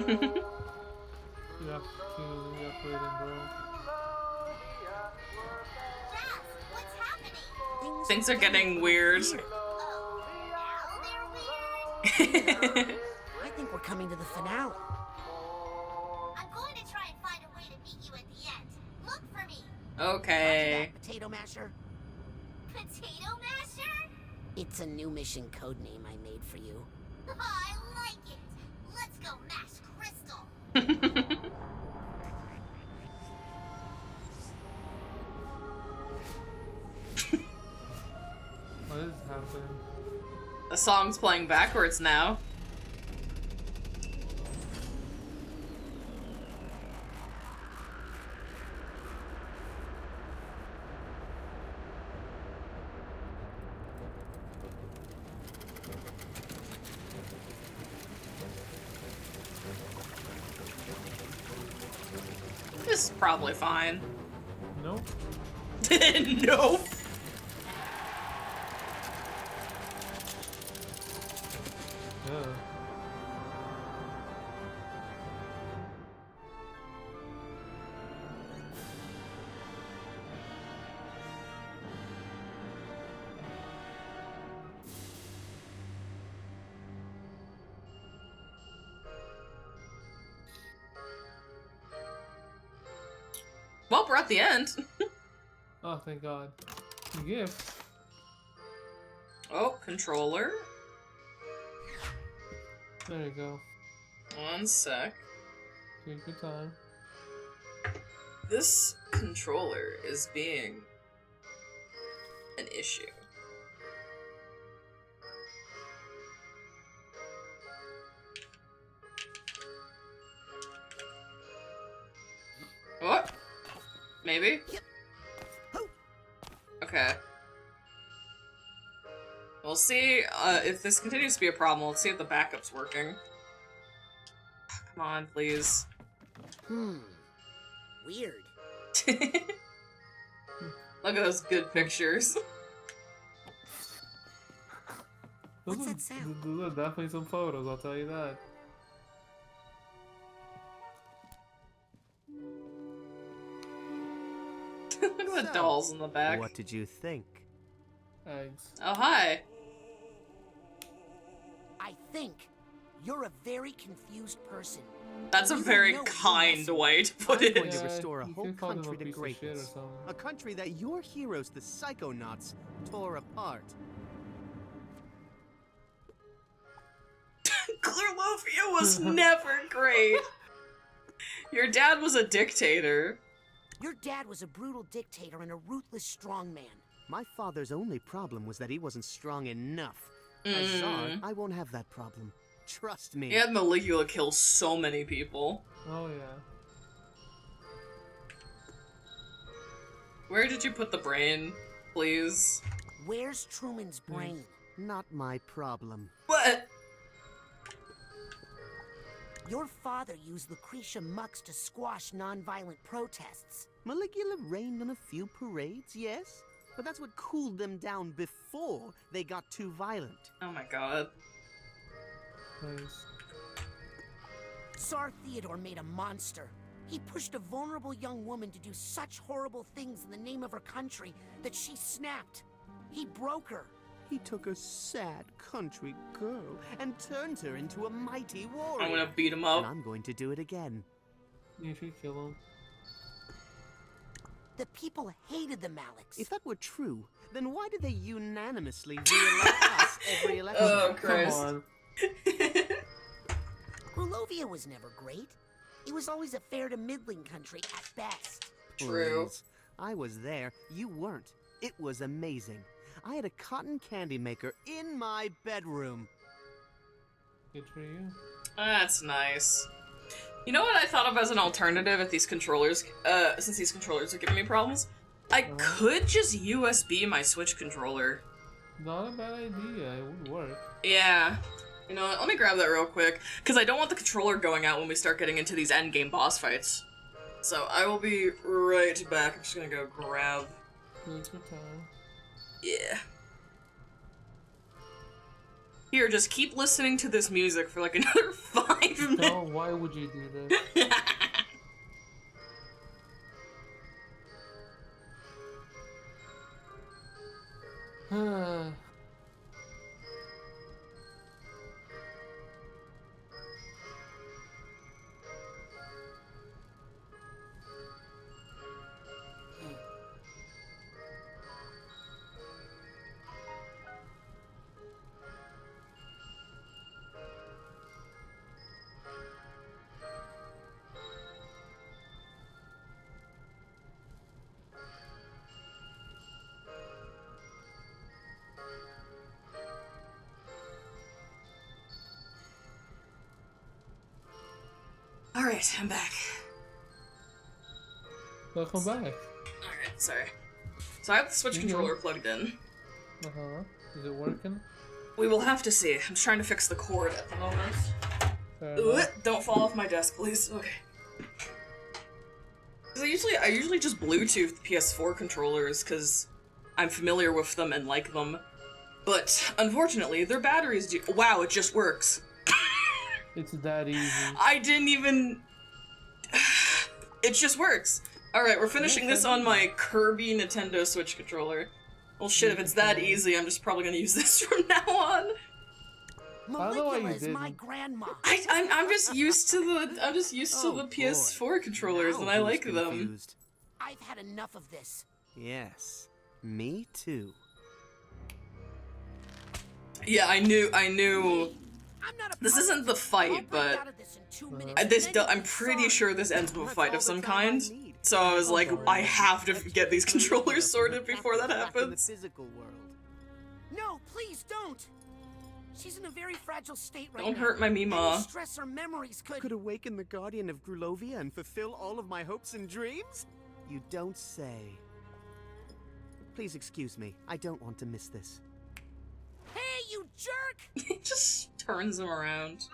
Yeah, played in, bro. Raz, what's happening? Things are getting weird. Oh, now they're weird? I think we're coming to the finale. I'm going to try and find a way to meet you at the end. Look for me. Okay. Roger that, Potato Masher. Potato Masher? It's a new mission code name I made for you. I like it. Let's go mash Crystal. What is happening? The song's playing backwards now. This is probably fine. Nope. Nope. Yeah. Well, we're at the end. Oh, thank God. Gift. Oh, controller. There you go. One sec. Take your time. This controller is being an issue. What? Maybe? Okay. We'll see if this continues to be a problem. Let's see if the backup's working. Come on, please. Weird. Look at those good pictures. What's that sound? Those are definitely some photos, I'll tell you that. Look at the dolls in the back. What did you think? Eggs. Oh, hi. I think you're a very confused person. That's a You don't very know what you kind messed way to put I'm it. going to Yeah, restore a you whole can call them a country to piece of shit or greatness. something. A country that your heroes, the Psychonauts, tore apart. Glolovia was never great. Your dad was a dictator. Your dad was a brutal dictator and a ruthless strongman. My father's only problem was that he wasn't strong enough. As Tsar, I won't have that problem. Trust me. He had Maligula kill so many people. Oh, yeah. Where did you put the brain, please? Where's Truman's brain? Not my problem. What? Your father used Lucretia Mux to squash nonviolent protests. Maligula rained on a few parades, yes? But that's what cooled them down before they got too violent. Oh my god. Nice. Tsar Theodore made a monster. He pushed a vulnerable young woman to do such horrible things in the name of her country that she snapped. He broke her. He took a sad country girl and turned her into a mighty warrior. I'm gonna beat him And up. I'm going to do it again. You should kill him. The people hated the Maliks. If that were true, then why did they unanimously re-elect us every election? Oh, Come Christ. on. Grulovia was never great. It was always a fair to middling country at best. True. Please. I was there. You weren't. It was amazing. I had a cotton candy maker in my bedroom. Good for you. That's nice. You know what I thought of as an alternative if these controllers, since these controllers are giving me problems? I could just USB my Switch controller. Not a bad idea. It would work. Yeah. You know what? Let me grab that real quick, because I don't want the controller going out when we start getting into these endgame boss fights. So I will be right back. I'm just gonna go grab. Take your time. Yeah. Here, just keep listening to this music for like another 5 minutes. No, why would you do this? Alright, I'm back. Welcome back. Alright, sorry. So I have the Switch controller plugged in. Uh-huh. Is it working? We will have to see. I'm just trying to fix the cord at the moment. Fair Ooh, enough. don't fall off my desk, please. Okay. Because I usually just Bluetooth PS4 controllers because I'm familiar with them and like them. But unfortunately, their batteries do. Wow, it just works. It's that easy. I didn't even. It just works. Alright, we're finishing this on my Kirby Nintendo Switch controller. Well, shit, if it's that easy, I'm just probably gonna use this from now on. Maligula is my grandma. I'm just used to the the PS4 controllers, and I like them. Confused. I've had enough of this. Yes, me too. Yeah, I knew. I'm not a This puppet. isn't the I'll fight, break but out of this in 2 minutes, I'm pretty sure this ends with a That's fight all of the some time I kind. need. So I was like, I have to That's get these just like controllers sorted before that back in the happens. physical world. No, please don't. She's in a very fragile state right Don't now. hurt my Any Mima. stress or memories Could awaken the guardian of Grulovia and fulfill all of my hopes and dreams? You don't say. Please excuse me. I don't want to miss this. Hey, you jerk! It just turns him around.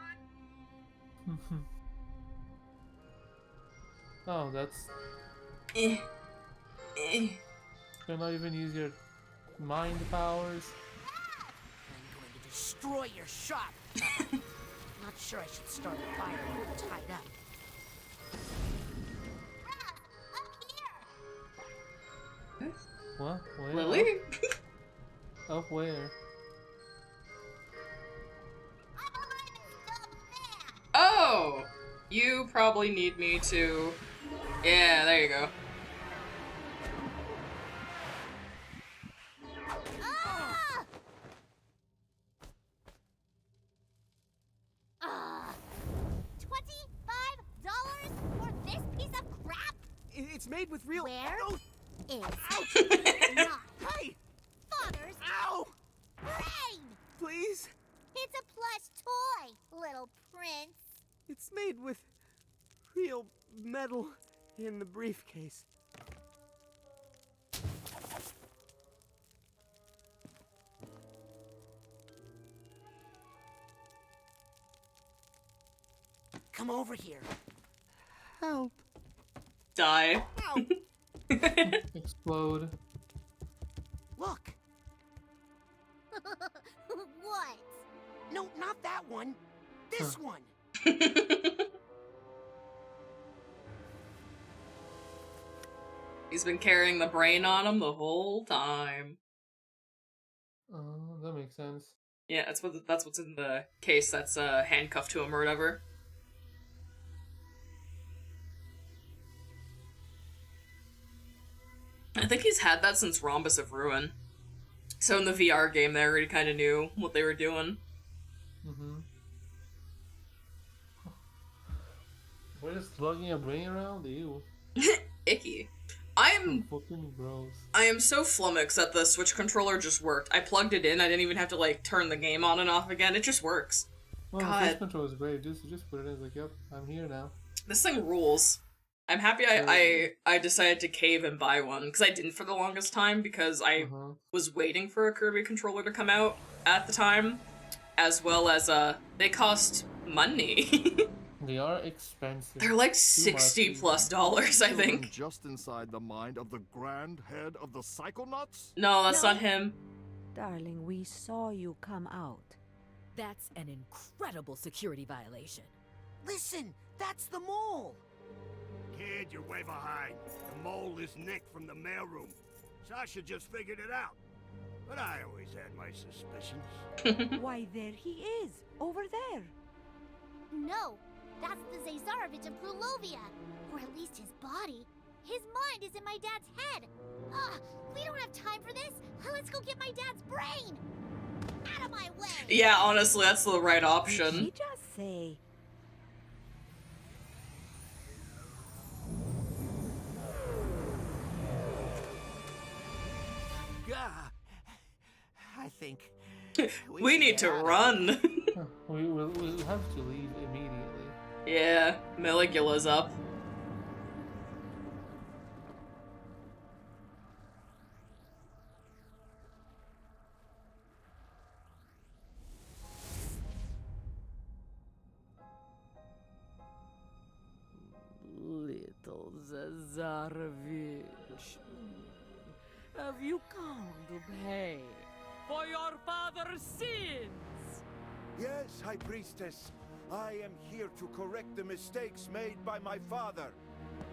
Oh, that's... Eh. Eh. You'll not even use your mind powers. I'm going to destroy your shop. Not sure I should start a fire when you're tied up. What? Where? Lily? Up where? Oh! You probably need me to... Yeah, there you go. $25 for this piece of crap? It's made with real. Where Oh, is ouch! not Hey! Father's Ow! brain? Please. It's a plush toy, little prince. It's made with real metal in the briefcase. Come over here. Help. Die. Ow! Explode. Look. What? No, not that one. This one. He's been carrying the brain on him the whole time. Oh, that makes sense. Yeah, that's what's in the case that's handcuffed to him or whatever. I think he's had that since Rhombus of Ruin. So in the VR game, they already kind of knew what they were doing. Mm-hmm. We're just lugging a brain around? Ew. Icky. I'm Fucking gross. I am so flummoxed that the Switch controller just worked. I plugged it in, I didn't even have to like turn the game on and off again, it just works. Oh, God. this control is great. Just put it in. It's like, yep, I'm here now. This thing rules. I'm happy I decided to cave and buy one, because I didn't for the longest time, because I was waiting for a Kirby controller to come out at the time, as well as, they cost money. They are expensive. They're like Too much $60+, I think. Just inside the mind of the grand head of the Psychonauts? No, that's not him. Darling, we saw you come out. That's an incredible security violation. Listen, that's the mole. Kid, you're way behind. The mole is Nick from the mailroom. Sasha just figured it out. But I always had my suspicions. Why, there he is, over there. No, that's the Zazarovich of Grulovia. Or at least his body. His mind is in my dad's head. Ugh, we don't have time for this. Let's go get my dad's brain. Out of my way. Yeah, honestly, that's the right option. Did she just say? Yeah, I think we need to run. We'll have to leave immediately. Yeah, Meligula's up. Little Zazarovich, have you come to pay for your father's sins? Yes, High Priestess. I am here to correct the mistakes made by my father.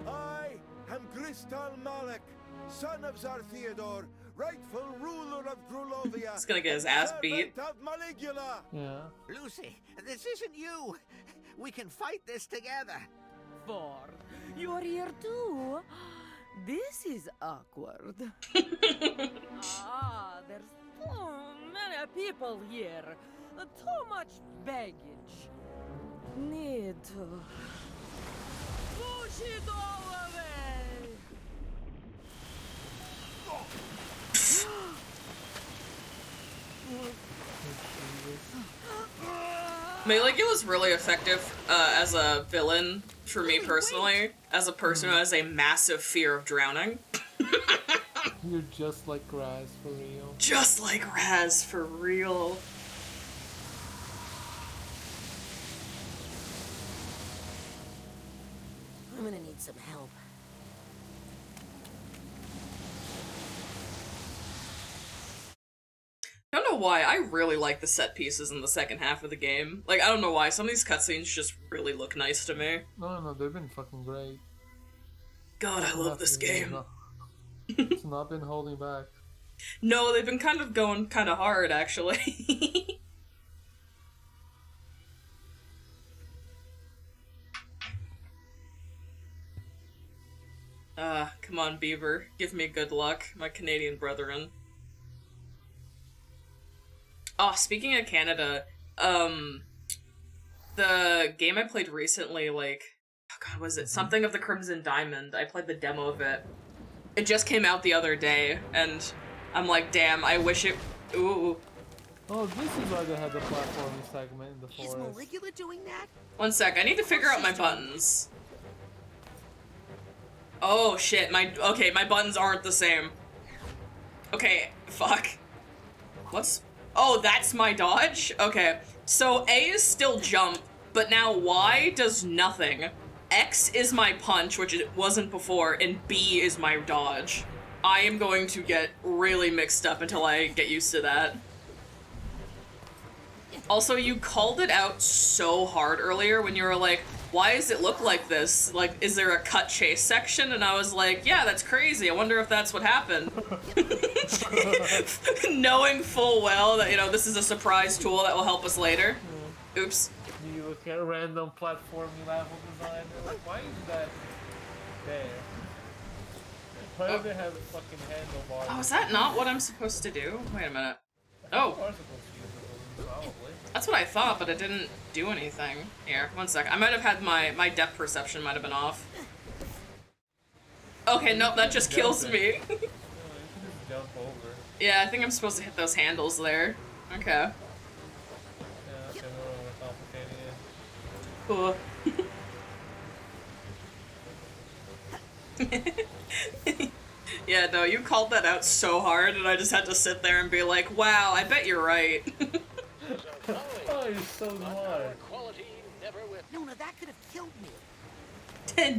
I am Gristal Malek, son of Tsar Theodore, rightful ruler of Grulovia. He's gonna get his ass beat. Of Maligula. Yeah. Lucy, this isn't you. We can fight this together. For you're here too? This is awkward. There's so many people here. Too much baggage. Need to push it all away. Meligula's really effective as a villain for me personally, as a person who has a massive fear of drowning. You're just like Raz for real. Just like Raz for real. I'm gonna need some help. I don't know why, I really like the set pieces in the second half of the game. Like, I don't know why, some of these cutscenes just really look nice to me. No, they've been fucking great. God, I love this game. It's not been holding back. No, they've been kind of going kind of hard, actually. Come on, Beaver. Give me good luck, my Canadian brethren. Oh, speaking of Canada, the game I played recently, like, oh god, was it Something of the Crimson Diamond? I played the demo of it. It just came out the other day, and I'm like, damn, I wish it... Ooh. Oh, this is why they had the platforming segment in the forest. Is Maligula doing that? One sec, I need to figure out my buttons. Oh shit, my buttons aren't the same. Okay, fuck. What's... Oh, that's my dodge? Okay, so A is still jump, but now Y does nothing. X is my punch, which it wasn't before, and B is my dodge. I am going to get really mixed up until I get used to that. Also, you called it out so hard earlier when you were like, why does it look like this? Like, is there a cut chase section? And I was like, yeah, that's crazy. I wonder if that's what happened. Knowing full well that, you know, this is a surprise tool that will help us later. Oops. You look at random platforming level design, they're like, why is that there? Why do they have fucking handlebars? Oh, is that not what I'm supposed to do? Wait a minute. Oh. That's what I thought, but it didn't do anything. Here, one sec. I might have had my depth perception might have been off. Okay, nope, that just kills me. Jump over. Yeah, I think I'm supposed to hit those handles there. Okay. Yeah, okay, we're Cool. Yeah, no, you called that out so hard, and I just had to sit there and be like, wow, I bet you're right. Oh, you're so smart. Nona, that could have killed me.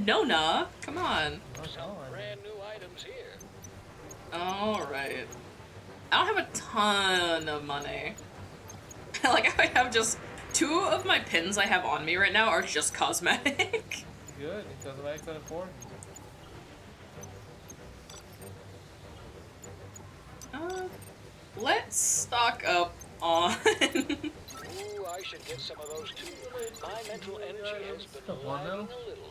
Nona, come on. Brand new items here. Alright. I don't have a ton of money. Like, I have just 2 of my pins I have on me right now are just cosmetic. Good, cosmetics are important. Let's stock up on... Ooh, I should get some of those too. My mental energy has been lagging a little.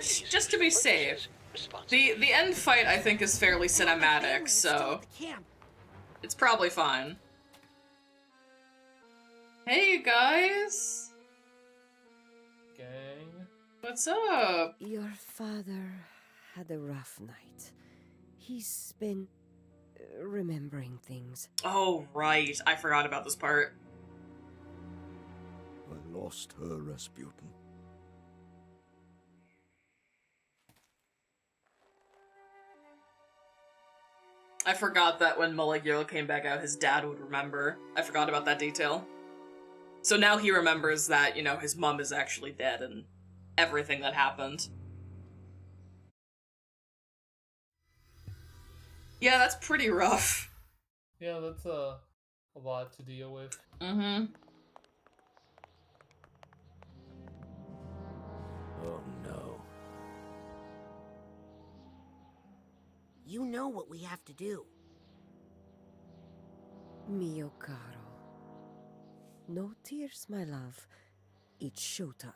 Just to be safe. The end fight, I think, is fairly cinematic, so... it's probably fine. Hey, you guys! Gang. What's up? Your father had a rough night. He's been remembering things. Oh, right. I forgot about this part. I lost her, Rasputin. I forgot that when Maligula came back out, his dad would remember. I forgot about that detail. So now he remembers that, you know, his mom is actually dead and everything that happened. Yeah, that's pretty rough. Yeah, that's a lot to deal with. Mm-hmm. Oh no. You know what we have to do. Mio caro. No tears, my love. It's showtime.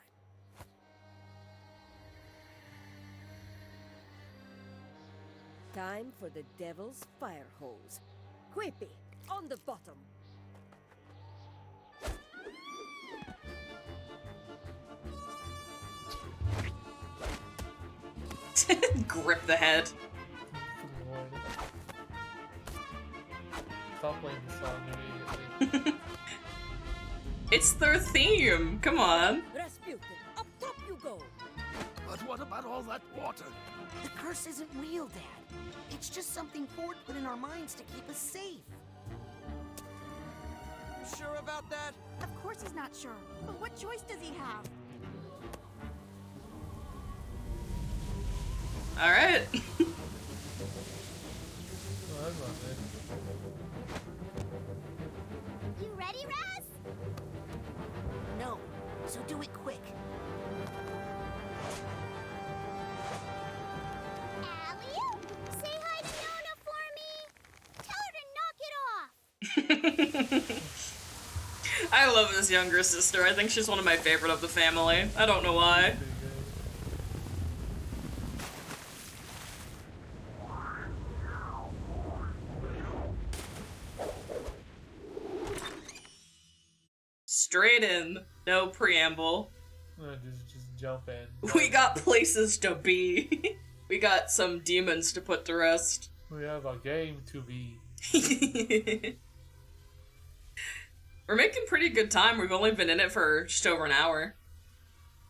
Time for the devil's fire hose. Quippy, on the bottom. Grip the head. Stop playing the song immediately. It's their theme. Come on. Rasputin, up top you go. But what about all that water? The curse isn't real, Dad. It's just something Ford put in our minds to keep us safe. Sure about that? Of course he's not sure. But what choice does he have? Alright. Oh, I love it. You ready, Raz? No, so do it quick. Alley-oop! Say hi to Nona for me! Tell her to knock it off! I love this younger sister. I think she's one of my favorite of the family. I don't know why. Straight in, no preamble. Just jump in. We got places to be. We got some demons to put to rest. We have a game to be. We're making pretty good time. We've only been in it for just over an hour.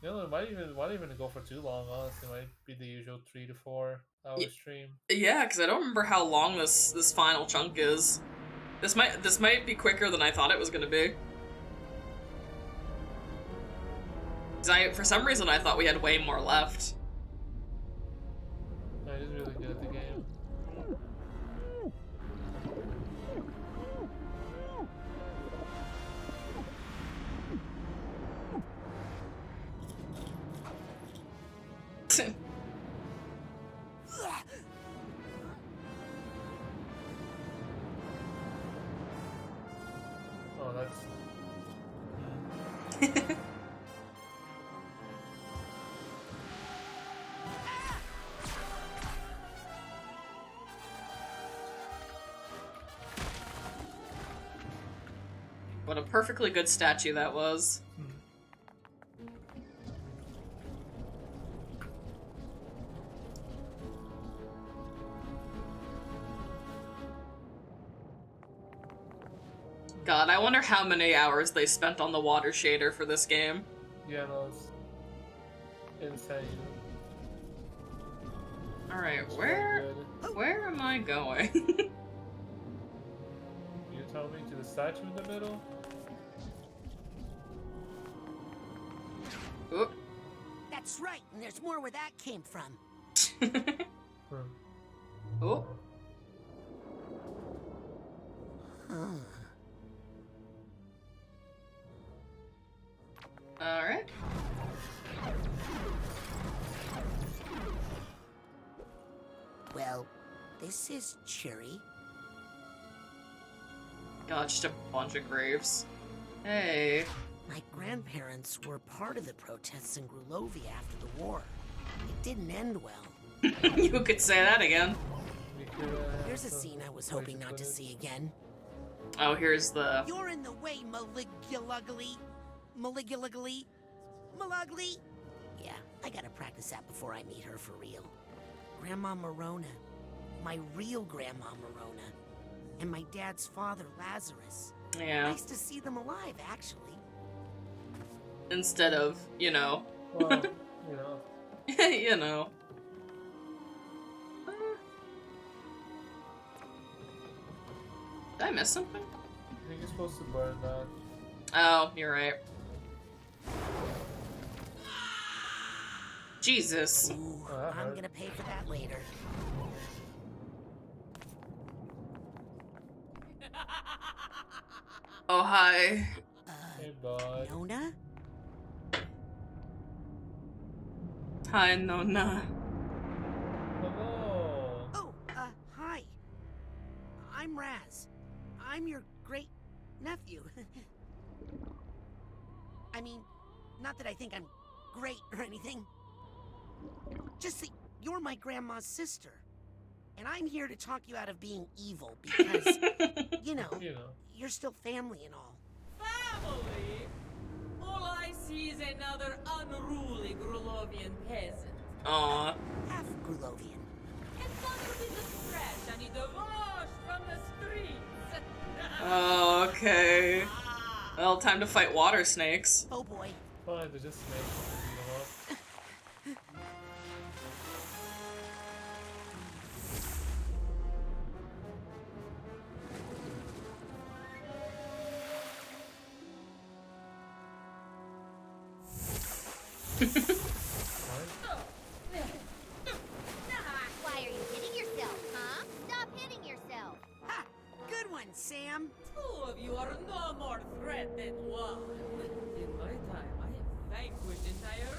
You know, it might even go for too long, honestly. It might be the usual 3 to 4 hour stream. Yeah, because I don't remember how long this final chunk is. This might be quicker than I thought it was gonna be. For some reason, I thought we had way more left. No, he's really good at the game. Oh, that's... What a perfectly good statue that was. God, I wonder how many hours they spent on the water shader for this game. Yeah, no, it's insane. Alright, where am I going? You tell me, to the statue in the middle? Oop. That's right, and there's more where that came from. Oh. Well, this is Cherry. God, just a bunch of graves. Hey. My grandparents were part of the protests in Grulovia after the war. It didn't end well. You could say that again. Here's a scene I was hoping not to see again. Oh, here's the... You're in the way, Maligulugly. Maligulugly. Malugly. Yeah, I gotta practice that before I meet her for real. Grandma Morona. My real Grandma Morona. And my dad's father, Lazarus. Yeah. Nice to see them alive, actually. Instead of, you know. Well, you know. You know. Did I miss something? I think you're supposed to burn that. Oh, you're right. Jesus. Ooh, I'm gonna pay for that later. Oh, hi. Hey, bud. Nona? Hi, Nona. Hello. Oh, hi. I'm Raz. I'm your great-nephew. I mean, not that I think I'm great or anything. Just that you're my grandma's sister. And I'm here to talk you out of being evil because, you know, you're still family and all. Family? All I see is another unruly Grulovian peasant. Aww. Half Grulovian. And one with the scratch and he divorced from the streets. Oh, okay. Well, time to fight water snakes. Oh boy. Fine, they're just snakes. Why are you hitting yourself, huh? Stop hitting yourself. Ha! Good one, Sam. Two of you are no more threat than one. In my time, I have vanquished entire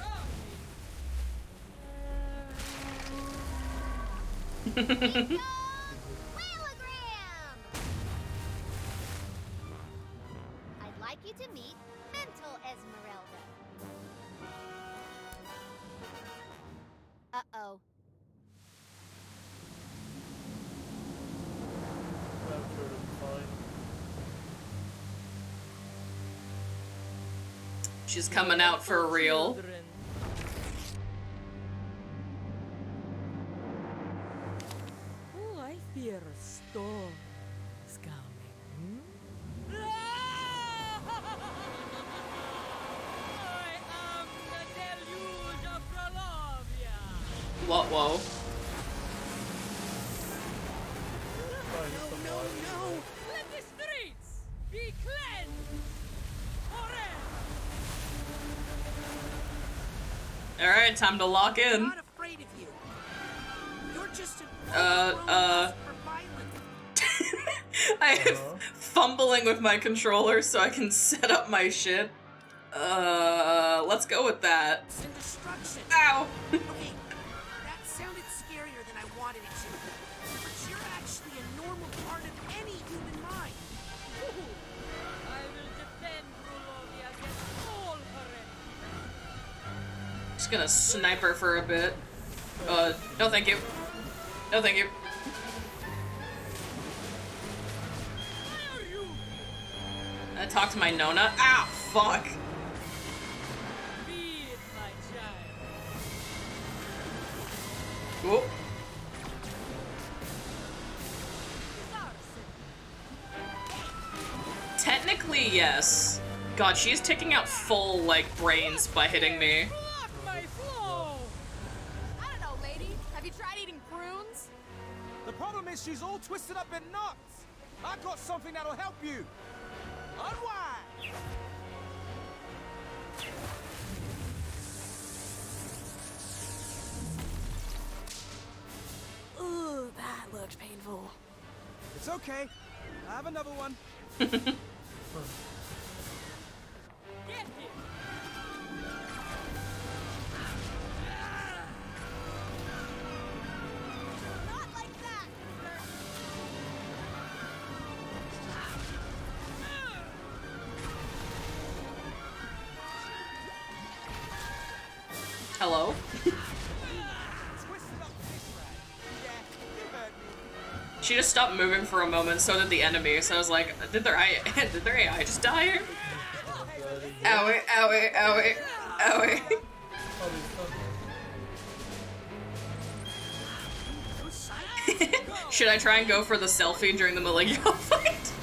armies. Whaleogram! I'd like you to meet Mental Esmeralda. Uh-oh. I'm sure it'll be fine. She's coming out for real. Oh, I fear a storm is coming. I am the deluge of Grulovia. Whoa. No. Let the streets be cleansed forever. Alright, time to lock I'm in. not afraid of you. You're just a for violence. I am fumbling with my controller so I can set up my shit. Let's go with that. And destruction. Ow! Okay, that sounded scarier than I wanted it to. But you're actually a normal part of any human mind. I will defend Grulovia against all her enemies. Just gonna snipe her for a bit. No thank you. No thank you. I talk to my Nona. Ah, fuck. Be it, my child. Whoop. Technically, yes. God, she's taking out full, like, brains by hitting me. My flow. I don't know, lady. Have you tried eating prunes? The problem is she's all twisted up in knots. I've got something that'll help you. Unwind. Ooh, that looked painful. It's okay. I have another one. Get him. Not Hello? She just stopped moving for a moment, so did the enemy, so I was like, did their AI just die? Owie, owie, owie, owie. Should I try and go for the selfie during the Maligno fight?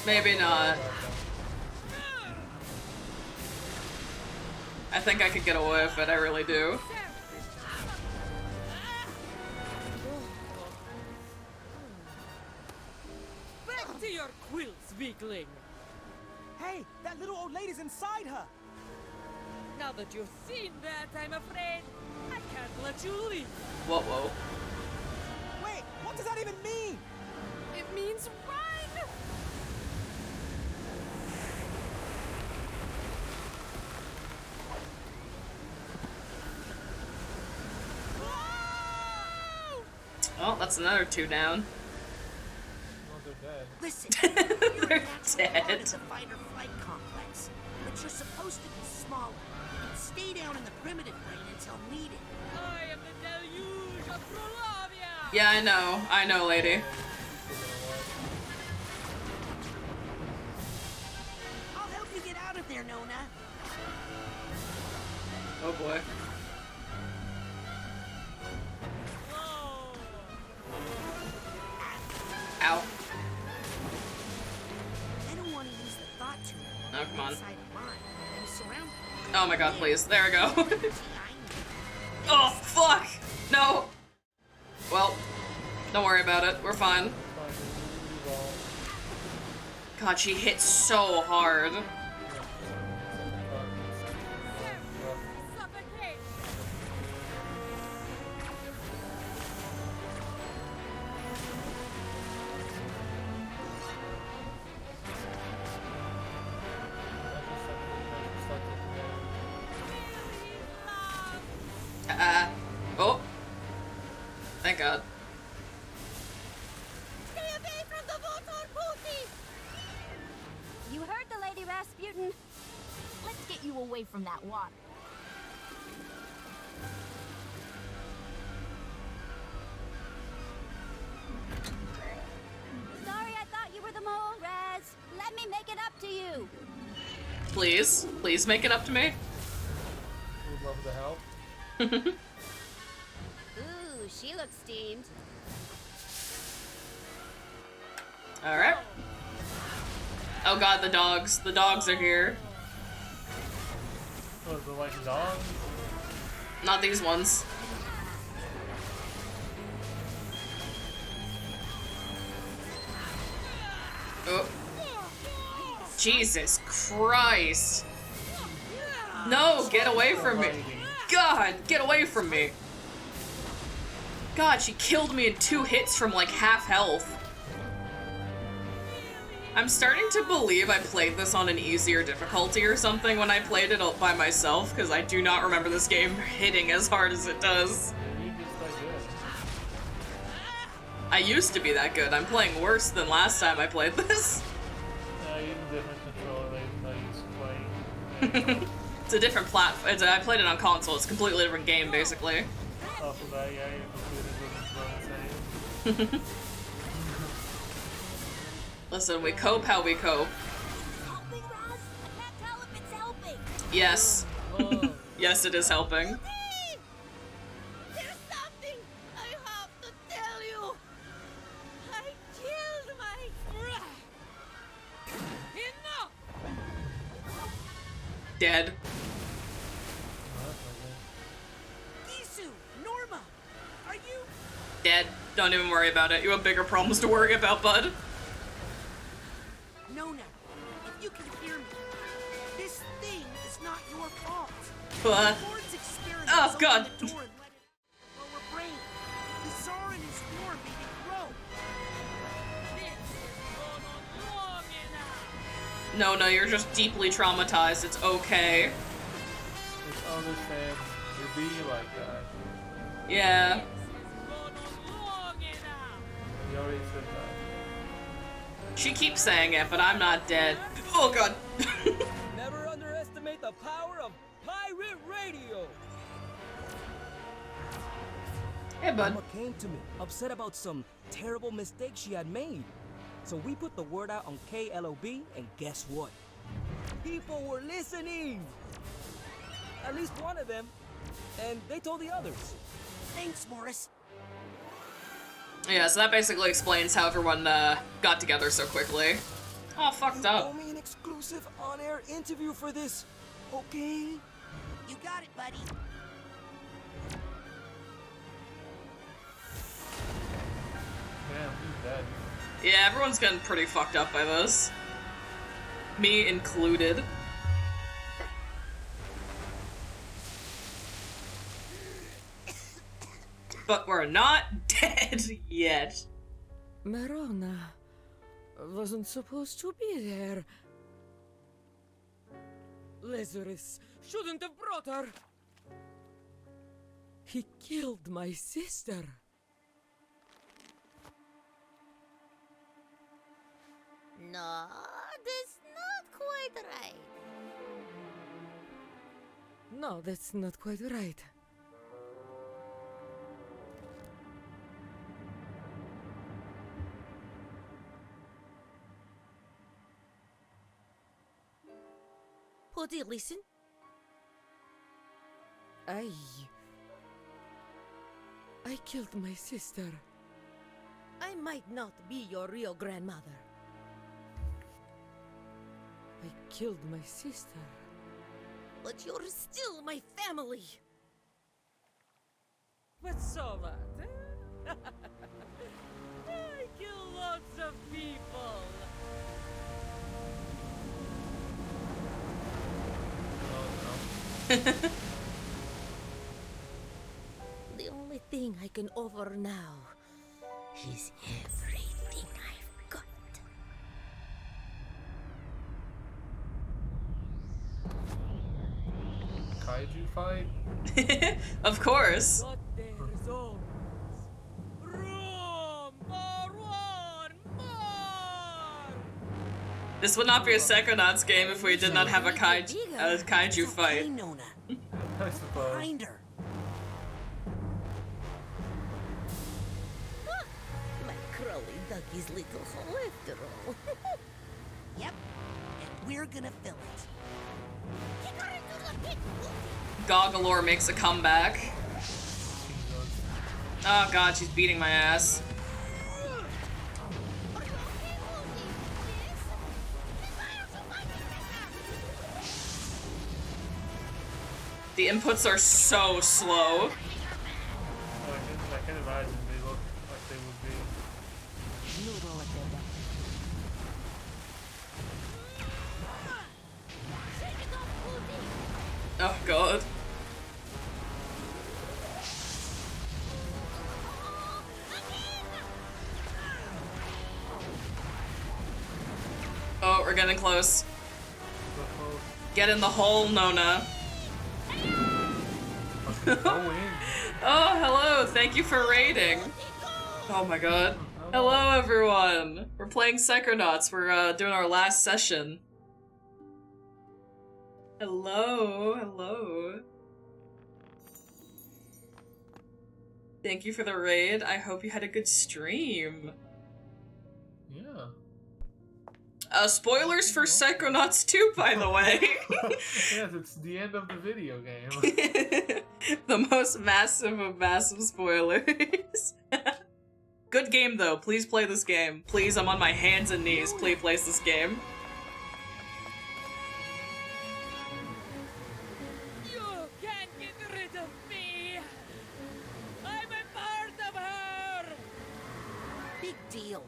Maybe not. I think I could get away with it, I really do. Back to your quilts, weakling! Hey, that little old lady's inside her! Now that you've seen that, I'm afraid I can't let you leave. Whoa, whoa. Wait, what does that even mean? It means run! Oh, that's another 2 down. Listen, they're dead. It's a fight or flight complex, but you're supposed to be smaller and stay down in the primitive brain until needed. I am the deluge of Grulovia! Yeah, I know, lady. I'll help you get out of there, Nona. Oh boy. Ow. I don't want to use the thought tube. Oh, come on. Inside of mine. I'm surrounded. Oh my god, please. There we go. Oh, fuck! No! Well, don't worry about it. We're fine. God, she hit so hard. Oh. Thank God. Stay away from the Voltor Pussy! You heard the Lady Rasputin. Let's get you away from that water. Sorry, I thought you were the mole, Raz. Let me make it up to you. Please. Please make it up to me. Would love the help. Ooh, she looks steamed. Alright. Oh god, the dogs. The dogs are here. Oh, the like dogs? Not these ones. Oh. Jesus Christ. No, get away from me. God, get away from me. God, she killed me in 2 hits from like half health. I'm starting to believe I played this on an easier difficulty or something when I played it by myself, because I do not remember this game hitting as hard as it does. I used to be that good. I'm playing worse than last time I played this. Even different controller than I used to play. It's a different platform. I played it on console. It's a completely different game, basically. Off of that, yeah, your computer doesn't run the same. Listen, we cope how we cope. Helping, Raz? I can't tell if it's helping. Yes. Yes, it is helping. There's something I have to tell you. I killed my... Enough! Dead. Isu, Norma, are you... Dead. Don't even worry about it. You have bigger problems to worry about, bud. Nona, if you can hear me, this thing is not your fault. What? Lord's experiment Oh, God. opened the door and let it lower brain. The Tsar and his war made it grow. No, you're just deeply traumatized. It's okay. Just understand to be like that. Yeah. You already said that. She keeps saying it, but I'm not dead. Oh god. Never underestimate power of pirate radio. Hey, bud. Mama came to me, upset about some terrible mistake she had made. So we put the word out on KLOB, and guess what? People were listening! At least one of them. And they told the others. Thanks, Morris. Yeah, so that basically explains how everyone got together so quickly. Oh, fucked up. Owe me an exclusive on-air interview for this, okay? You got it, buddy. Damn, he's dead. Yeah, everyone's getting pretty fucked up by this. Me included. But we're not dead yet. Merona wasn't supposed to be there. Lazarus shouldn't have brought her. He killed my sister. No, that's not quite right. No, that's not quite right. Putty, listen. I killed my sister. I might not be your real grandmother. I killed my sister. But you're still my family. But so what? Eh? I kill lots of people. The only thing I can offer now is everything I've got. Kaiju fight? Of course. Got their zones. Room for one more. This would not be a Psychonauts game if we did not have a kaiju fight. I suppose. Find her. My Crowley dug his little hole after all. Yep, and we're gonna fill it. Kick her into the pit. Goggalore makes a comeback. Oh god, she's beating my ass. The inputs are so slow. Oh, I can imagine they look like they would be. Oh god. Oh, we're getting close. Get in the hole, Nona. Oh, hello. Thank you for raiding. Oh my god. Hello, everyone. We're playing Psychonauts. We're doing our last session. Hello, hello. Thank you for the raid. I hope you had a good stream. Yeah. Spoilers for Psychonauts 2, by the way. Yes, it's the end of the video game. The most massive of massive spoilers. Good game, though. Please play this game. Please, I'm on my hands and knees. Please play this game. You can't get rid of me. I'm a part of her. Big deal.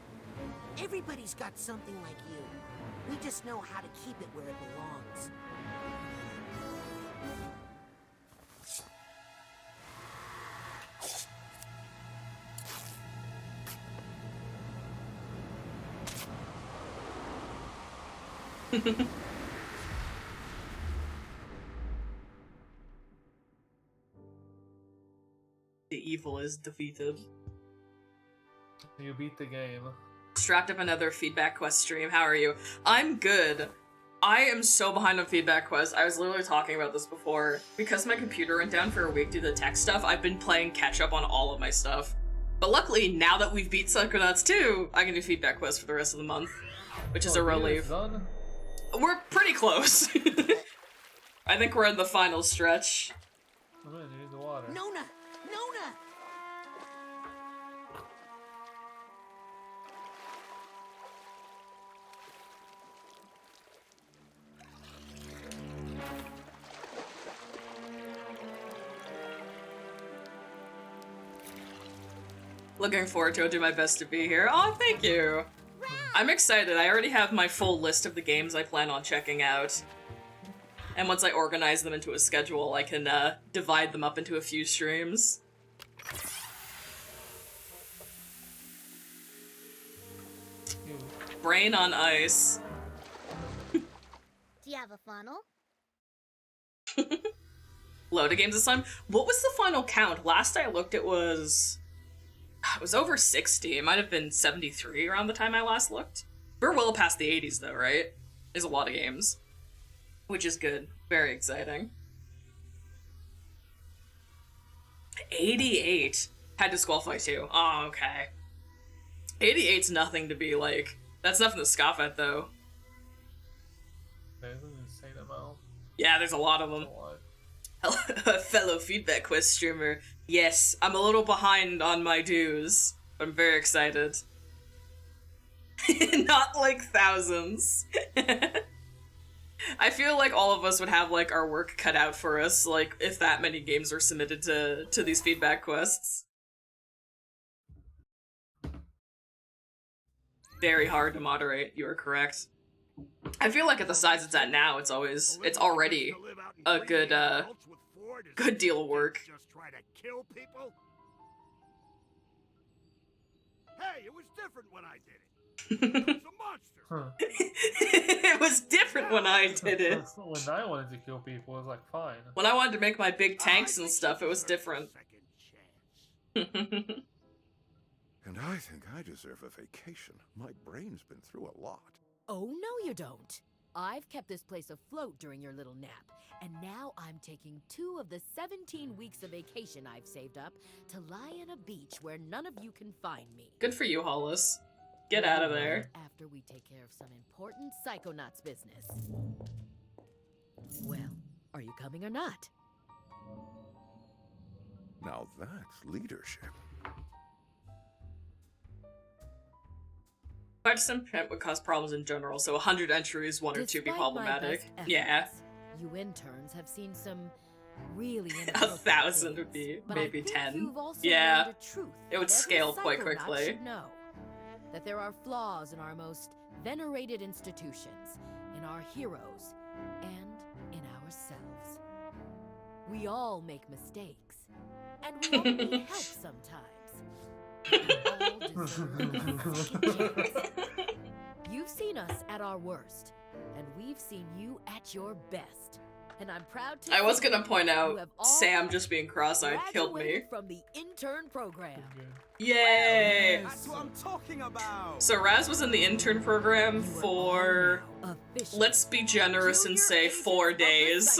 Everybody's got something like you. We just know how to keep it where it belongs. The evil is defeated. You beat the game. Strapped up another feedback quest stream. How are you? I'm good. I am so behind on feedback quests. I was literally talking about this before. Because my computer went down for a week due to tech stuff, I've been playing catch up on all of my stuff. But luckily, now that we've beat Psychonauts 2, I can do feedback quests for the rest of the month, which is a relief. We're pretty close. I think we're in the final stretch. I'm gonna need the water. Nona! Nona! Looking forward to it, do my best to be here. Oh, thank you. I'm excited. I already have my full list of the games I plan on checking out. And once I organize them into a schedule, I can divide them up into a few streams. Brain on ice. Do you have a funnel? Load of games this time? What was the final count? Last I looked, it was over 60. It might have been 73 around the time I last looked. We're well past the 80s though, right? There's a lot of games. Which is good. Very exciting. 88. Had disqualify too. Oh, okay. 88's nothing to be like. That's nothing to scoff at though. There's an insane amount. Yeah, there's a lot of them. A fellow feedback quest streamer. Yes, I'm a little behind on my dues. But I'm very excited. Not like thousands. I feel like all of us would have like our work cut out for us, like if that many games were submitted to these feedback quests. Very hard to moderate, you are correct. I feel like at the size it's at now, it's already a good good deal of work. Just try to kill people? Hey, it was different when I did it. It was a monster. It was different when I did it. When I wanted to kill people, it was like fine. When I wanted to make my big tanks and stuff, it was different. And I think I deserve a vacation. My brain's been through a lot. Oh, no you don't. I've kept this place afloat during your little nap, and now I'm taking 2 of the 17 weeks of vacation I've saved up to lie on a beach where none of you can find me. Good for you, Hollis. Get out of there. After we take care of some important Psychonauts business. Well, are you coming or not? Now that's leadership. Participant print would cause problems in general, so 100 entries, 1 or 2 be problematic. Yeah. You interns have seen some really 1,000 would be maybe 10. Yeah. It would scale quite quickly. That there are flaws in our most venerated institutions, in our heroes, and in ourselves. We all make mistakes, and we all need help sometimes. We all deserve a second chance. You've seen us at our worst, and we've seen you at your best. And I'm proud to I was gonna point out Sam just being cross-eyed killed me. From the intern program. Yay! That's what I'm talking about. So Raz was in the intern program for, let's be generous and say 4 days.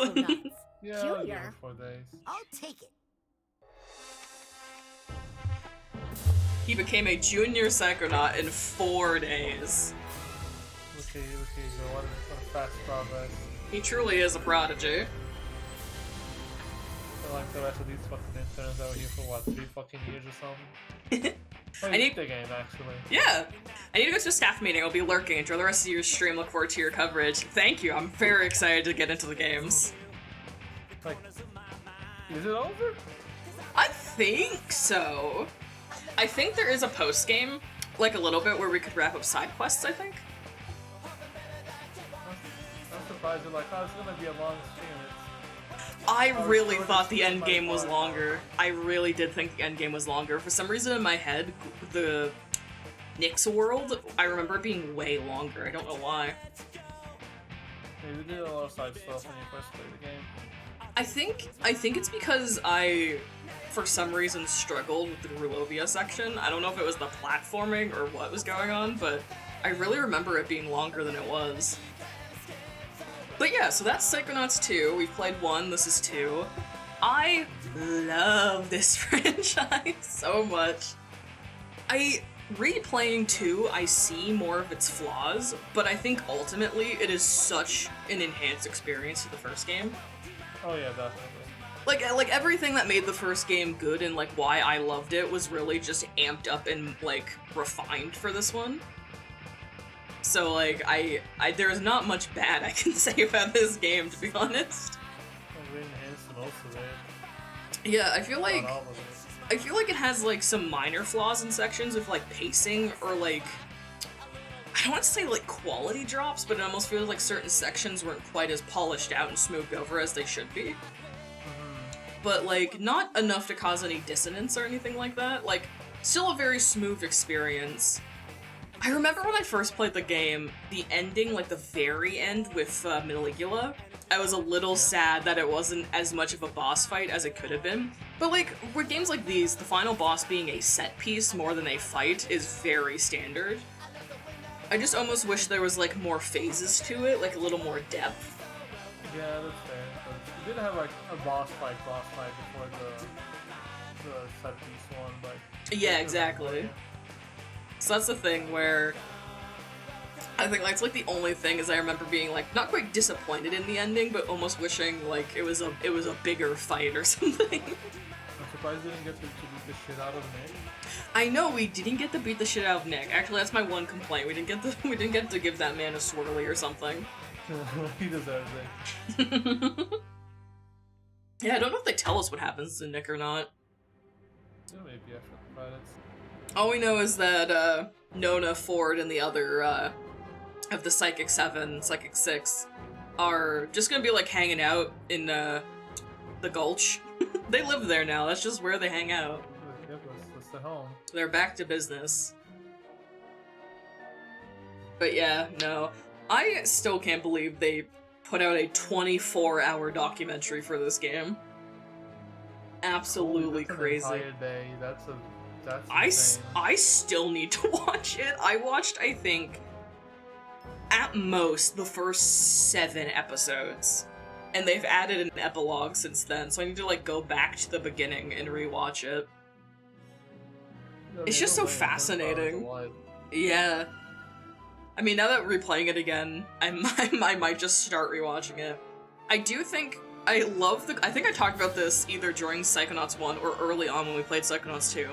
Yeah, Junior. 4 days. I'll take it. He became a junior Psychonaut in 4 days. Okay, so what a fast progress. He truly is a prodigy. I feel like the rest of these fucking interns out here for what, 3 fucking years or something? I need the game, actually. Yeah! I need to go to a staff meeting. I'll be lurking. Enjoy the rest of your stream. Look forward to your coverage. Thank you. I'm very excited to get into the games. Like, is it over? I think so. I think there is a post-game, like a little bit, where we could wrap up side quests, I think. I'm surprised you're like, oh, it's gonna be a long stream. I really thought the end game was longer. I really did think the end game was longer. For some reason in my head, the Nyx world, I remember it being way longer. I don't know why. Yeah, you did a lot of side stuff when you first played the game. I think it's because I, for some reason, struggled with the Grulovia section. I don't know if it was the platforming or what was going on, but I really remember it being longer than it was. But yeah, so that's Psychonauts 2. We've played 1, this is 2. I love this franchise so much. Replaying 2, I see more of its flaws, but I think ultimately it is such an enhanced experience to the first game. Oh yeah, definitely. Like everything that made the first game good and like why I loved it was really just amped up and like refined for this one. So like I there's not much bad I can say about this game, to be honest. Really enhanced most of it. Yeah, I feel like it has like some minor flaws in sections of like pacing or like I don't want to say like quality drops, but it almost feels like certain sections weren't quite as polished out and smoothed over as they should be. But like not enough to cause any dissonance or anything like that. Like still a very smooth experience. I remember when I first played the game, the ending, like the very end with Maligula, I was a little sad that it wasn't as much of a boss fight as it could have been. But like, with games like these, the final boss being a set piece more than a fight is very standard. I just almost wish there was like more phases to it, like a little more depth. Yeah, that's fair. But we did have like a boss fight before the set piece one, but yeah, exactly. So that's the thing where I think like it's like the only thing is I remember being like not quite disappointed in the ending, but almost wishing like it was a bigger fight or something. I'm surprised we didn't get to beat the shit out of Nick. I know we didn't get to beat the shit out of Nick. Actually, that's my one complaint. We didn't get to give that man a swirly or something. He deserves it. Yeah, I don't know if they tell us what happens to Nick or not. Yeah, maybe after the credits. All we know is that Nona, Ford, and the other of the Psychic 7, Psychic 6 are just gonna be like hanging out in the Gulch. They live there now. That's just where they hang out. Yep, that's the home. They're back to business. But yeah, no. I still can't believe they put out a 24-hour documentary for this game. Absolutely crazy. An entire day. That's I still need to watch it. I watched, I think, at most the first 7 episodes. And they've added an epilogue since then, so I need to like go back to the beginning and rewatch it. It's just so fascinating. Yeah. I mean, now that we're replaying it again, I might just start rewatching it. I do think I think I talked about this either during Psychonauts 1 or early on when we played Psychonauts 2.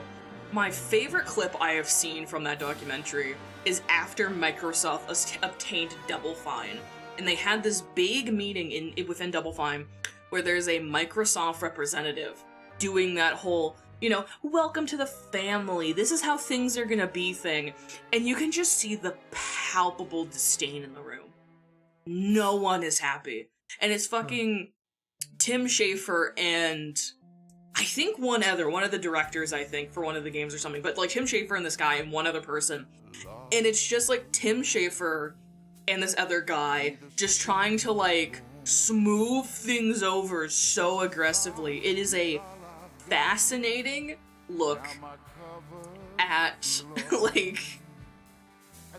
My favorite clip I have seen from that documentary is after Microsoft obtained Double Fine. And they had this big meeting within Double Fine where there's a Microsoft representative doing that whole, you know, welcome to the family, this is how things are gonna be thing. And you can just see the palpable disdain in the room. No one is happy. And it's fucking Tim Schafer and I think one of the directors, I think, for one of the games or something. But like Tim Schafer and this guy and one other person. And it's just like Tim Schafer and this other guy just trying to like smooth things over so aggressively. It is a fascinating look at like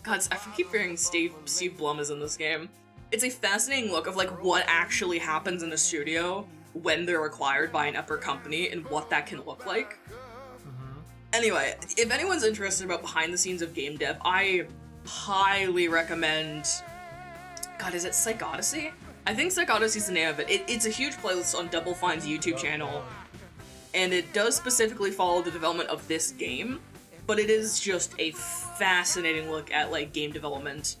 God, I keep hearing Steve Blum is in this game. It's a fascinating look of like what actually happens in the studio when they're acquired by an upper company and what that can look like. Anyway, if anyone's interested about behind the scenes of game dev, I highly recommend... God, is it Psychodyssey? I think Psychodyssey is the name of it. It's a huge playlist on Double Fine's YouTube channel, and it does specifically follow the development of this game, but it is just a fascinating look at, like, game development.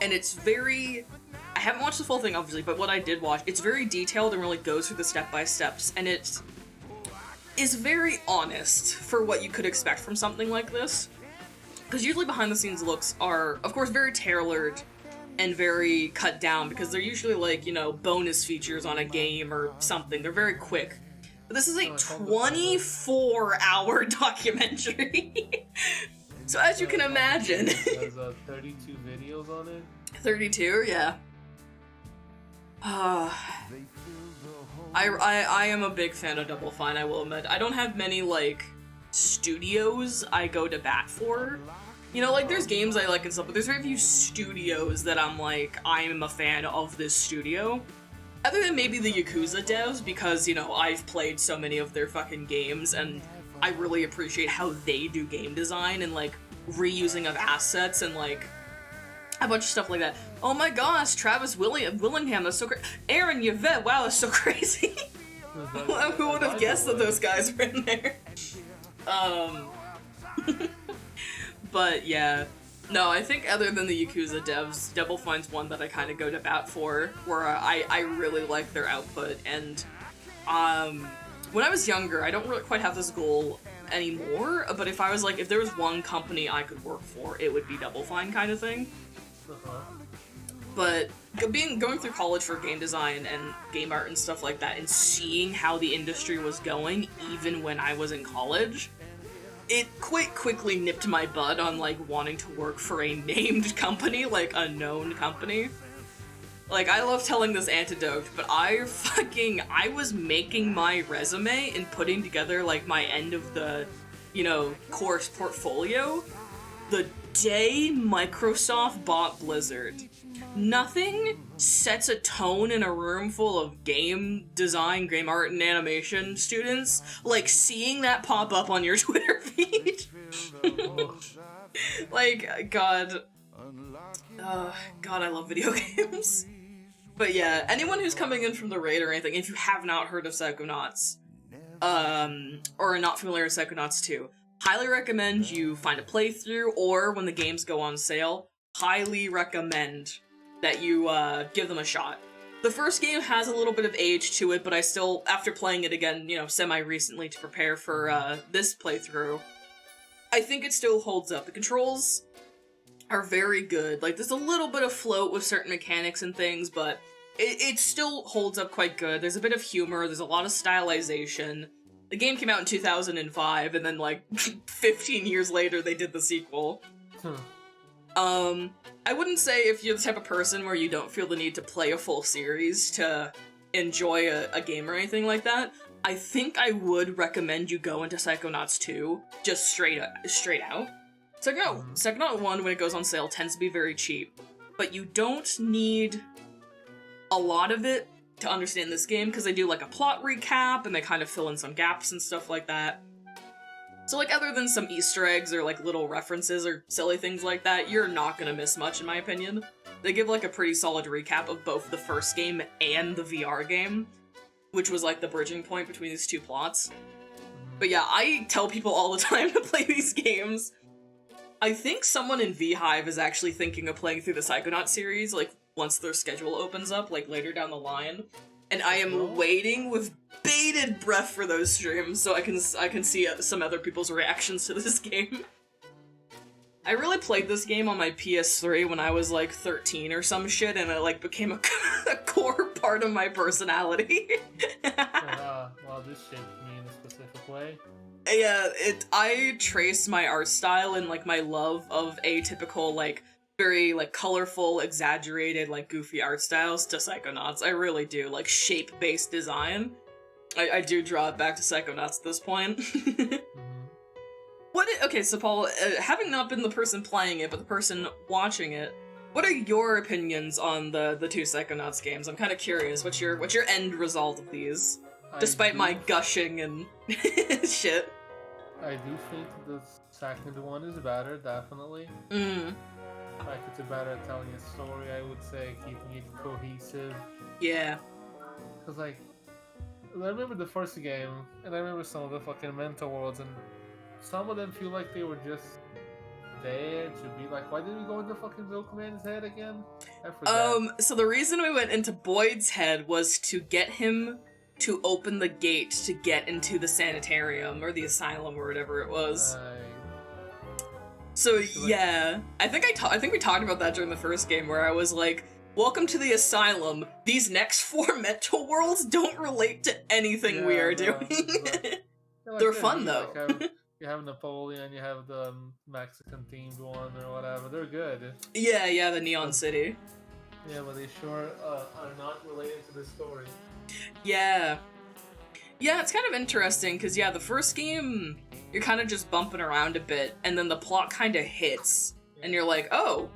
And it's very... I haven't watched the full thing, obviously, but what I did watch, it's very detailed and really goes through the step-by-steps, and it is very honest for what you could expect from something like this. Because usually behind-the-scenes looks are, of course, very tailored and very cut down, because they're usually, like, you know, bonus features on a game or something. They're very quick. But this is a 24-hour documentary. So as you can imagine... There's 32 videos on it. 32? Yeah. I am a big fan of Double Fine, I will admit. I don't have many, like, studios I go to bat for, You know, like, there's games I like and stuff, but there's very few studios that I'm like, I'm a fan of this studio. Other than maybe the Yakuza devs, because, you know, I've played so many of their fucking games, and I really appreciate how they do game design and, like, reusing of assets and, like, a bunch of stuff like that. Oh my gosh, Travis Willingham, that's so crazy. Aaron Yvette, wow, that's so crazy. Who would have guessed that those guys were in there? But yeah. No, I think other than the Yakuza devs, Double Fine's one that I kind of go to bat for, where I really like their output, and when I was younger, I don't really quite have this goal anymore, but if I was like, if there was one company I could work for, it would be Double Fine kind of thing. But going through college for game design and game art and stuff like that, and seeing how the industry was going, even when I was in college, it quite quickly nipped my bud on, like, wanting to work for a named company, like, a known company. Like, I love telling this anecdote, but I was making my resume and putting together, like, my end of the, you know, course portfolio the day Microsoft bought Blizzard. Nothing sets a tone in a room full of game design, game art, and animation students like seeing that pop up on your Twitter feed. Like, God, I love video games. But yeah, anyone who's coming in from the raid or anything, if you have not heard of Psychonauts, or are not familiar with Psychonauts 2, highly recommend you find a playthrough, or when the games go on sale, highly recommend that you give them a shot. The first game has a little bit of age to it, but I still, after playing it again, you know, semi-recently to prepare for this playthrough, I think it still holds up. The controls are very good. Like, there's a little bit of float with certain mechanics and things, but it still holds up quite good. There's a bit of humor, there's a lot of stylization. The game came out in 2005, and then, like, 15 years later, they did the sequel. I wouldn't say if you're the type of person where you don't feel the need to play a full series to enjoy a game or anything like that, I think I would recommend you go into Psychonauts 2, just straight out. Psychonaut 1, when it goes on sale, tends to be very cheap, but you don't need a lot of it to understand this game, because they do, like, a plot recap, and they kind of fill in some gaps and stuff like that. So, like, other than some Easter eggs or, like, little references or silly things like that, you're not gonna miss much, in my opinion. They give, like, a pretty solid recap of both the first game and the VR game, which was, like, the bridging point between these two plots. But yeah, I tell people all the time to play these games. I think someone in VHive is actually thinking of playing through the Psychonauts series, like, once their schedule opens up, like, later down the line. And I am waiting with bated breath for those streams so I can see some other people's reactions to this game. I really played this game on my PS3 when I was like 13 or some shit, and it like became a core part of my personality. Well, this shaped me in a specific way. Yeah, I trace my art style and like my love of atypical, like, very, like, colorful, exaggerated, like, goofy art styles to Psychonauts. I really do. Like, shape-based design. I do draw it back to Psychonauts at this point. Okay, so Paul, having not been the person playing it, but the person watching it, what are your opinions on the two Psychonauts games? I'm kind of curious. What's your end result of these? Despite my gushing and shit. I do think the second one is better, definitely. Like, it's better at telling a story, I would say, keeping it cohesive. Yeah. Because, like, I remember the first game, and I remember some of the fucking mental worlds, and some of them feel like they were just there to be like, why did we go into fucking Milkman's head again? I forgot. So the reason we went into Boyd's head was to get him to open the gate to get into the sanitarium, or the asylum, or whatever it was. So yeah, I think we talked about that during the first game, where I was like, welcome to the asylum. These next 4 mental worlds don't relate to anything we are doing. They're fun though. Like, you have Napoleon, you have the Mexican themed one or whatever. They're good. Yeah, the Neon City. Yeah, but they sure are not related to the story. Yeah. Yeah, it's kind of interesting, because yeah, the first game, you're kind of just bumping around a bit, and then the plot kind of hits, and you're like, oh,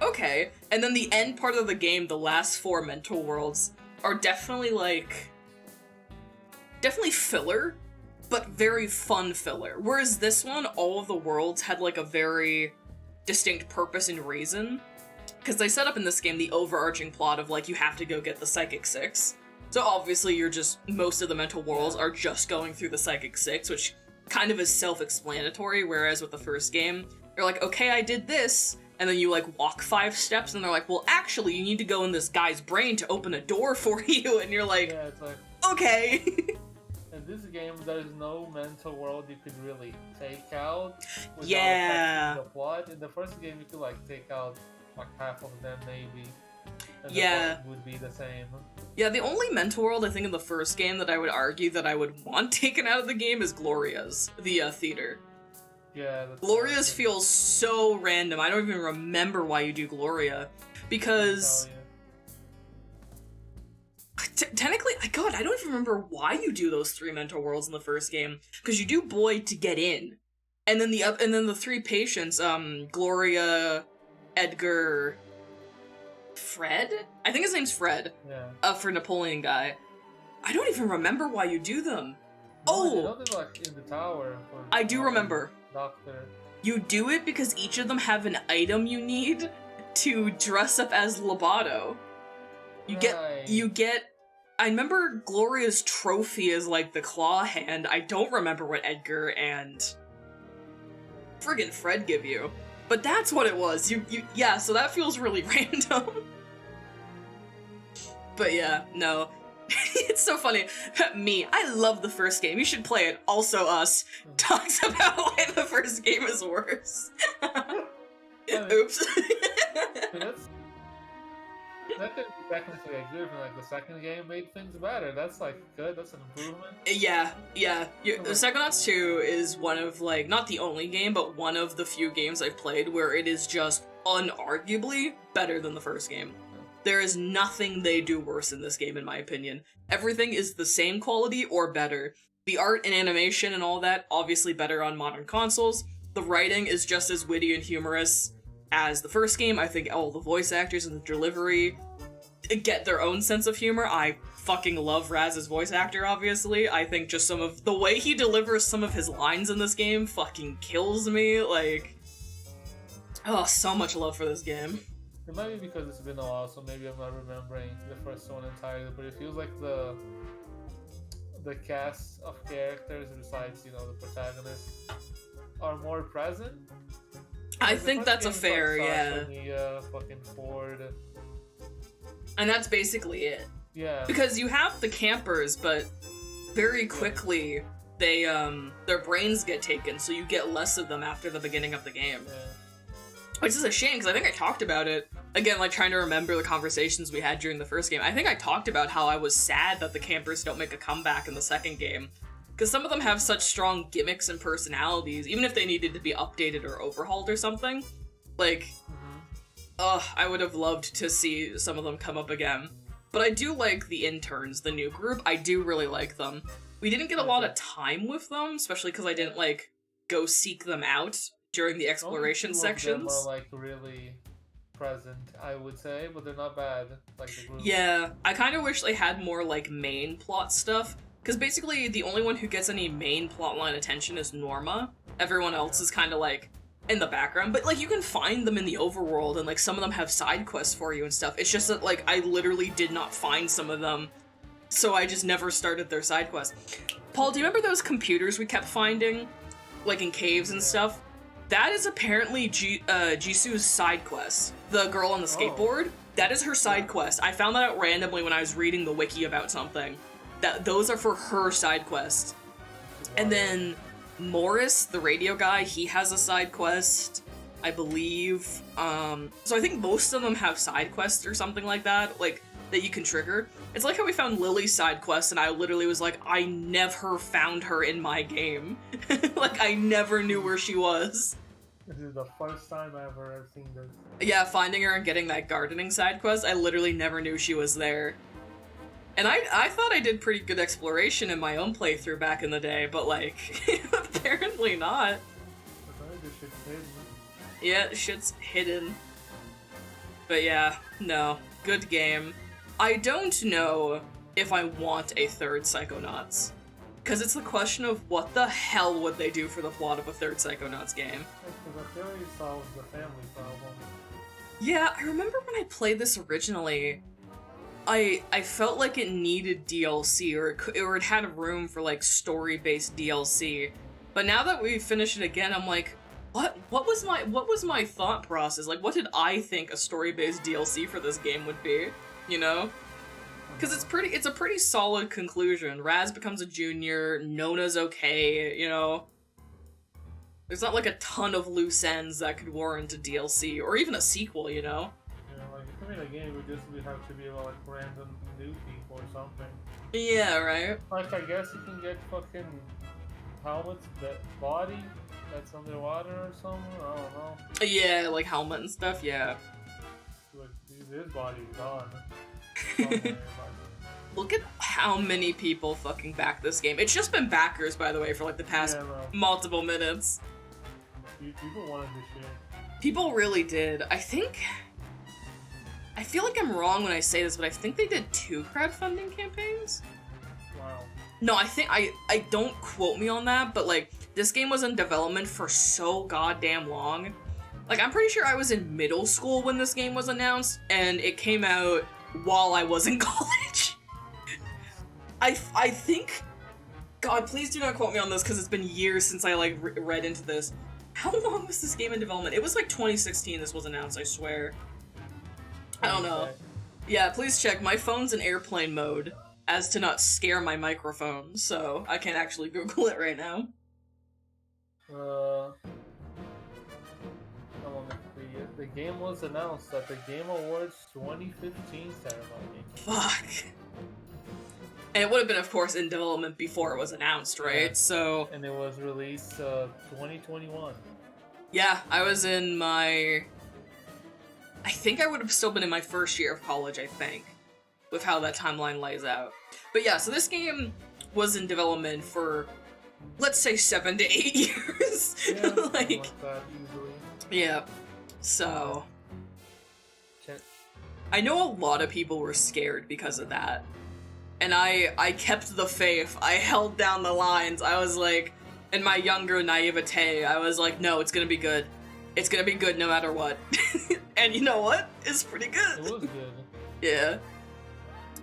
okay. And then the end part of the game, the last 4 mental worlds, are definitely filler, but very fun filler. Whereas this one, all of the worlds had like a very distinct purpose and reason. Because they set up in this game the overarching plot of like, you have to go get the Psychic 6. So obviously most of the mental worlds are just going through the Psychic 6, which kind of is self-explanatory, whereas with the first game, you're like, okay, I did this, and then you like walk 5 steps, and they're like, well, actually, you need to go in this guy's brain to open a door for you, and you're like, yeah, it's like okay. In this game, there's no mental world you could really take out without Yeah. affecting the plot. In the first game, you could like take out like half of them maybe, and Yeah. the plot would be the same. Yeah, the only mental world I think in the first game that I would argue that I would want taken out of the game is Gloria's, the theater. Yeah. Gloria's feels so random. I don't even remember why you do Gloria, because technically, God, I don't even remember why you do those 3 mental worlds in the first game. Because you do Boyd to get in, and then the 3 patients, Gloria, Edgar, Fred? I think his name's Fred. Yeah. For Napoleon guy. I don't even remember why you do them. You know they're like in the tower. I do remember. Doctor. You do it because each of them have an item you need to dress up as Loboto. You get I remember Gloria's trophy is like the claw hand. I don't remember what Edgar and friggin' Fred give you. But that's what it was. Yeah, so that feels really random. But yeah, no. It's so funny. Me, I love the first game. You should play it. Also us talks about why the first game is worse. Oops. That could be technically a good one. Like the second game made things better. That's like good. That's an improvement. Yeah. Psychonauts 2 is one of like, not the only game, but one of the few games I've played where it is just unarguably better than the first game. There is nothing they do worse in this game, in my opinion. Everything is the same quality or better. The art and animation and all that, obviously better on modern consoles. The writing is just as witty and humorous as the first game. I think all the voice actors and the delivery get their own sense of humor. I fucking love Raz's voice actor, obviously. I think just some of the way he delivers some of his lines in this game fucking kills me. Like, oh, so much love for this game. It might be because it's been a while, so maybe I'm not remembering the first one entirely, but it feels like the cast of characters besides, you know, the protagonists are more present. I think that's a fair, yeah. Mia, fucking Ford. And that's basically it. Yeah. Because you have the campers, but very quickly they their brains get taken, so you get less of them after the beginning of the game. Yeah. Which is a shame, because I think I talked about it. Again, like, trying to remember the conversations we had during the first game. I think I talked about how I was sad that the campers don't make a comeback in the second game. Because some of them have such strong gimmicks and personalities, even if they needed to be updated or overhauled or something. Like, I would have loved to see some of them come up again. But I do like the interns, the new group. I do really like them. We didn't get a lot of time with them, especially because I didn't, like, go seek them out during the exploration sections. Them are like really present, I would say, but they're not bad. Like the group. Yeah, I kind of wish they had more like main plot stuff, because basically the only one who gets any main plotline attention is Norma. Everyone else is kind of like in the background, but like you can find them in the overworld, and like some of them have side quests for you and stuff. It's just that like I literally did not find some of them, so I just never started their side quests. Paul, do you remember those computers we kept finding, like in caves and stuff? That is apparently Jisoo's side quest. The girl on the skateboard, that is her side quest. I found that out randomly when I was reading the wiki about something. That those are for her side quest. And then Morris, the radio guy, he has a side quest, I believe. So I think most of them have side quests or something like that, like that you can trigger. It's like how we found Lily's side quest, and I literally was like, I never found her in my game. Like, I never knew where she was. This is the first time ever I've seen this. Yeah, finding her and getting that gardening side quest, I literally never knew she was there. And I thought I did pretty good exploration in my own playthrough back in the day, but like, apparently not. Yeah, shit's hidden. But yeah, no. Good game. I don't know if I want a third Psychonauts. Because it's the question of what the hell would they do for the plot of a third Psychonauts game? Because I feel like it solves the family problem. Yeah, I remember when I played this originally, I felt like it needed DLC, or it had room for like story-based DLC. But now that we finished it again, I'm like, what was my thought process? Like, what did I think a story-based DLC for this game would be? You know? Because it's a pretty solid conclusion. Raz becomes a junior, Nona's okay, you know? There's not like a ton of loose ends that could warrant a DLC, or even a sequel, you know? Yeah, like, I mean, a game would just have to be about, like, random new people or something. Yeah, right? Like, I guess you can get fucking helmets, that body that's underwater or something, I don't know. Yeah, like helmet and stuff, yeah. Like, his body's gone. Look at how many people fucking back this game. It's just been backers, by the way, for like the past multiple minutes. People wanted this shit. People really did. I feel like I'm wrong when I say this, but I think they did 2 crowdfunding campaigns? Wow. No, I don't quote me on that, but like, this game was in development for so goddamn long. Like, I'm pretty sure I was in middle school when this game was announced, and it came out while I was in college. I think, God, please do not quote me on this because it's been years since I like read into this. How long was this game in development? It was like 2016 this was announced, I swear. I don't know. Yeah, please check. My phone's in airplane mode as to not scare my microphone, so I can't actually Google it right now. The game was announced at the Game Awards 2015 ceremony. Fuck. And it would have been, of course, in development before it was announced, right? Yeah. So. And it was released 2021. Yeah, I was in my. I think I would have still been in my first year of college, I think, with how that timeline lays out. But yeah, so this game was in development for, let's say, 7 to 8 years. Yeah, like that easily. Yeah. So. I know a lot of people were scared because of that. And I kept the faith. I held down the lines. I was like, in my younger naivete, I was like, no, it's gonna be good. It's gonna be good no matter what. And you know what? It's pretty good. It was good. Yeah.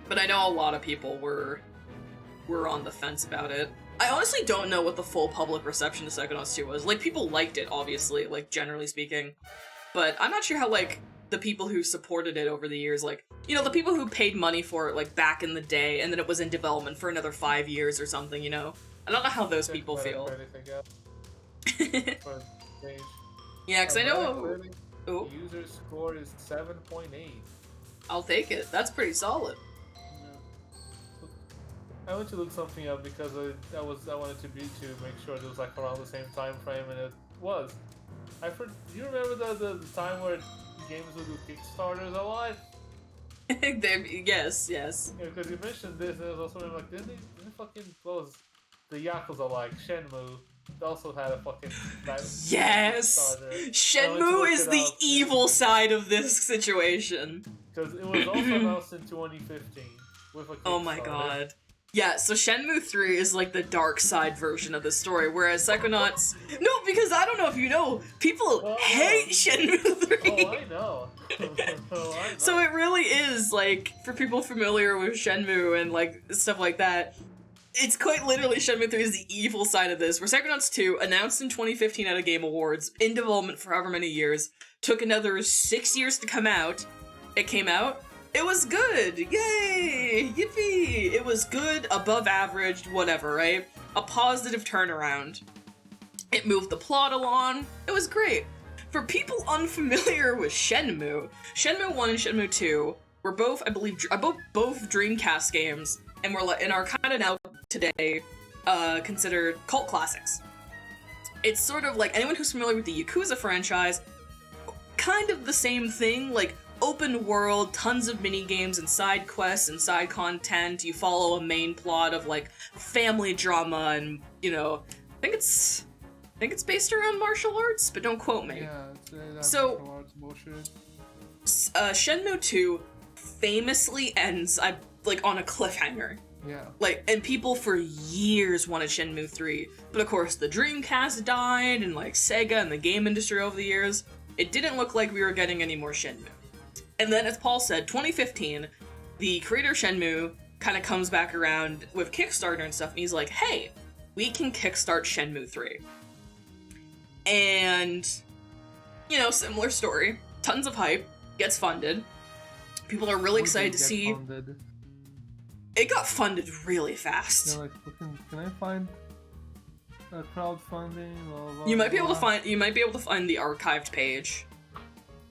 But I know a lot of people were on the fence about it. I honestly don't know what the full public reception to Psychonauts 2 was. Like, people liked it, obviously, like, generally speaking. But I'm not sure how, like, the people who supported it over the years, like, you know, the people who paid money for it, like, back in the day, and then it was in development for another 5 years or something, you know? I don't know how those people feel. Yeah, because I know... The user score is 7.8. I'll take it. That's pretty solid. Yeah. I went to look something up because I wanted to make sure it was like around the same time frame, and it was. Do you remember the time where games would do Kickstarters a lot? Yes. Yeah, because you mentioned this, and I was also like, didn't fucking close the Yakuza like Shenmue? It also had a fucking yes! Shenmue is the evil side of this situation. Because it was also announced in 2015 with a Kickstarter. Oh my god. Yeah, so Shenmue 3 is like the dark side version of the story, whereas Psychonauts... No, because I don't know if you know, people hate Shenmue 3! Oh, I know. So it really is, like, for people familiar with Shenmue and, like, stuff like that, it's quite literally Shenmue 3 is the evil side of this, where Psychonauts 2, announced in 2015 at a Game Awards, in development for however many years, took another 6 years to come out. It came out. It was good! Yay! Yippee! It was good, above average, whatever, right? A positive turnaround. It moved the plot along. It was great. For people unfamiliar with Shenmue, Shenmue 1 and Shenmue 2 were both, I believe, both Dreamcast games, and are kind of now, today, considered cult classics. It's sort of like, anyone who's familiar with the Yakuza franchise, kind of the same thing, like, open world, tons of mini games and side quests and side content. You follow a main plot of like family drama and, you know, I think it's based around martial arts, but don't quote me. Yeah, it's so martial arts bullshit. Shenmue 2 famously ends like on a cliffhanger. Yeah. Like, and people for years wanted Shenmue 3, but of course the Dreamcast died, and like Sega and the game industry over the years, it didn't look like we were getting any more Shenmue. And then, as Paul said, 2015, the creator of Shenmue kind of comes back around with Kickstarter and stuff, and he's like, hey, we can kickstart Shenmue 3. And, you know, similar story, tons of hype, gets funded. People are really excited to see. Funded? It got funded really fast. Yeah, like, can I find crowdfunding? Blah, blah, You might be able to blah. find. You might be able to find the archived page.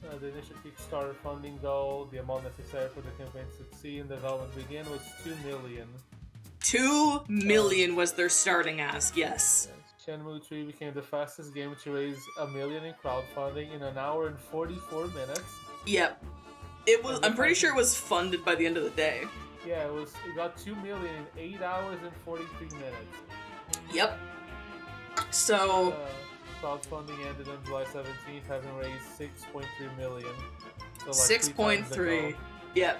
The initial Kickstarter funding goal, the amount necessary for the campaign to succeed and development begin, was 2 million. 2 million was their starting ask. Yes. Shenmue 3 became the fastest game to raise $1 million in crowdfunding in 1 hour and 44 minutes. Yep. It was. I'm pretty sure it was funded by the end of the day. Yeah, it got 2 million in 8 hours and 43 minutes. Yep. So. Crowdfunding ended on July 17th, having raised 6.3 million. So like 6.3. Yep.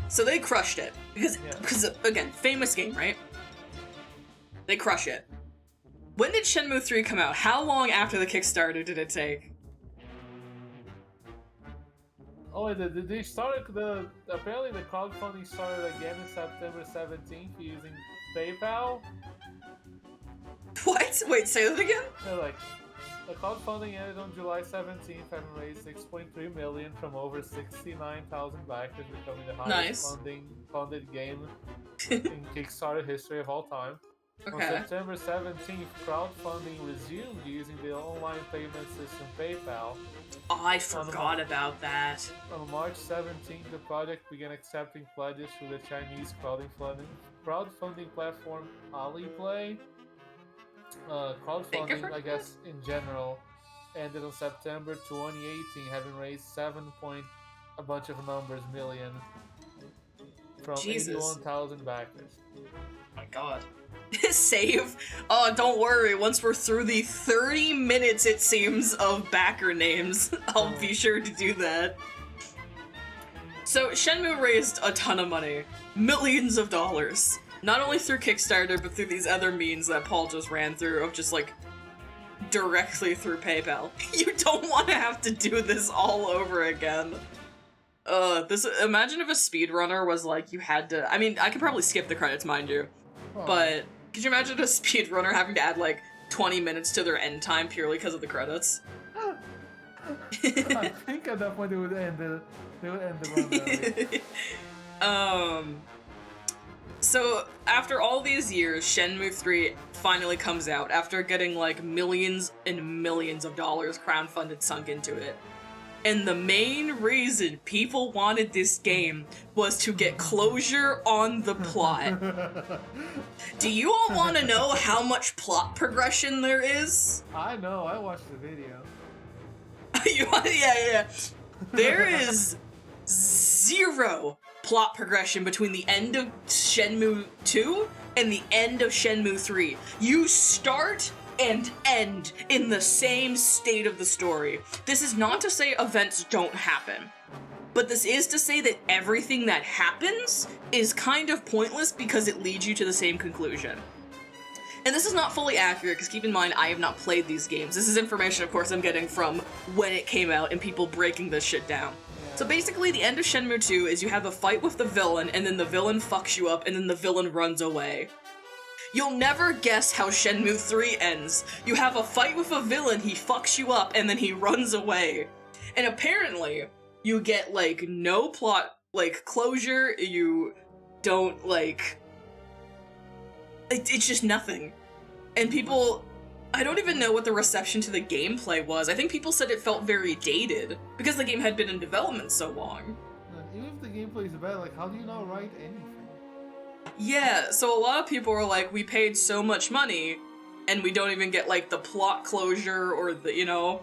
So they crushed it because again, famous game, right? They crush it. When did Shenmue 3 come out? How long after the Kickstarter did it take? Oh, they started apparently the crowdfunding started again in September 17th using PayPal. What? Wait, say that again? Like, the crowdfunding ended on July 17th, having raised 6.3 million from over 69,000 backers, becoming the highest funded game in Kickstarter history of all time. Okay. On September 17th, crowdfunding resumed using the online payment system PayPal. Oh, I forgot about that. On March 17th, the project began accepting pledges through the Chinese crowdfunding platform Alipay. Crowdfunding, I guess, in general, ended on September 2018, having raised a bunch of numbers million from 81,000 backers. Oh my god. Save? Oh, don't worry. Once we're through the 30 minutes, it seems, of backer names, I'll be sure to do that. So, Shenmue raised a ton of money. Millions of dollars. Not only through Kickstarter, but through these other means that Paul just ran through of just, like, directly through PayPal. You don't want to have to do this all over again. Imagine if a speedrunner was like, you had to... I mean, I could probably skip the credits, mind you. But could you imagine a speedrunner having to add, like, 20 minutes to their end time purely because of the credits? I think at that point they would end the run. So, after all these years, Shenmue 3 finally comes out after getting, like, millions and millions of dollars crowdfunded sunk into it. And the main reason people wanted this game was to get closure on the plot. Do you all want to know how much plot progression there is? I know, I watched the video. Yeah. There is 0 plot progression between the end of Shenmue 2 and the end of Shenmue 3. You start and end in the same state of the story. This is not to say events don't happen, but this is to say that everything that happens is kind of pointless because it leads you to the same conclusion. And this is not fully accurate, because keep in mind, I have not played these games. This is information, of course, I'm getting from when it came out and people breaking this shit down. So basically, the end of Shenmue 2 is you have a fight with the villain, and then the villain fucks you up, and then the villain runs away. You'll never guess how Shenmue 3 ends. You have a fight with a villain, he fucks you up, and then he runs away. And apparently, you get, like, no plot, like, closure, you don't, like... It's just nothing. And people... I don't even know what the reception to the gameplay was. I think people said it felt very dated, because the game had been in development so long. Even if the gameplay is bad, like, how do you not write anything? Yeah, so a lot of people were like, we paid so much money, and we don't even get, like, the plot closure or the, you know...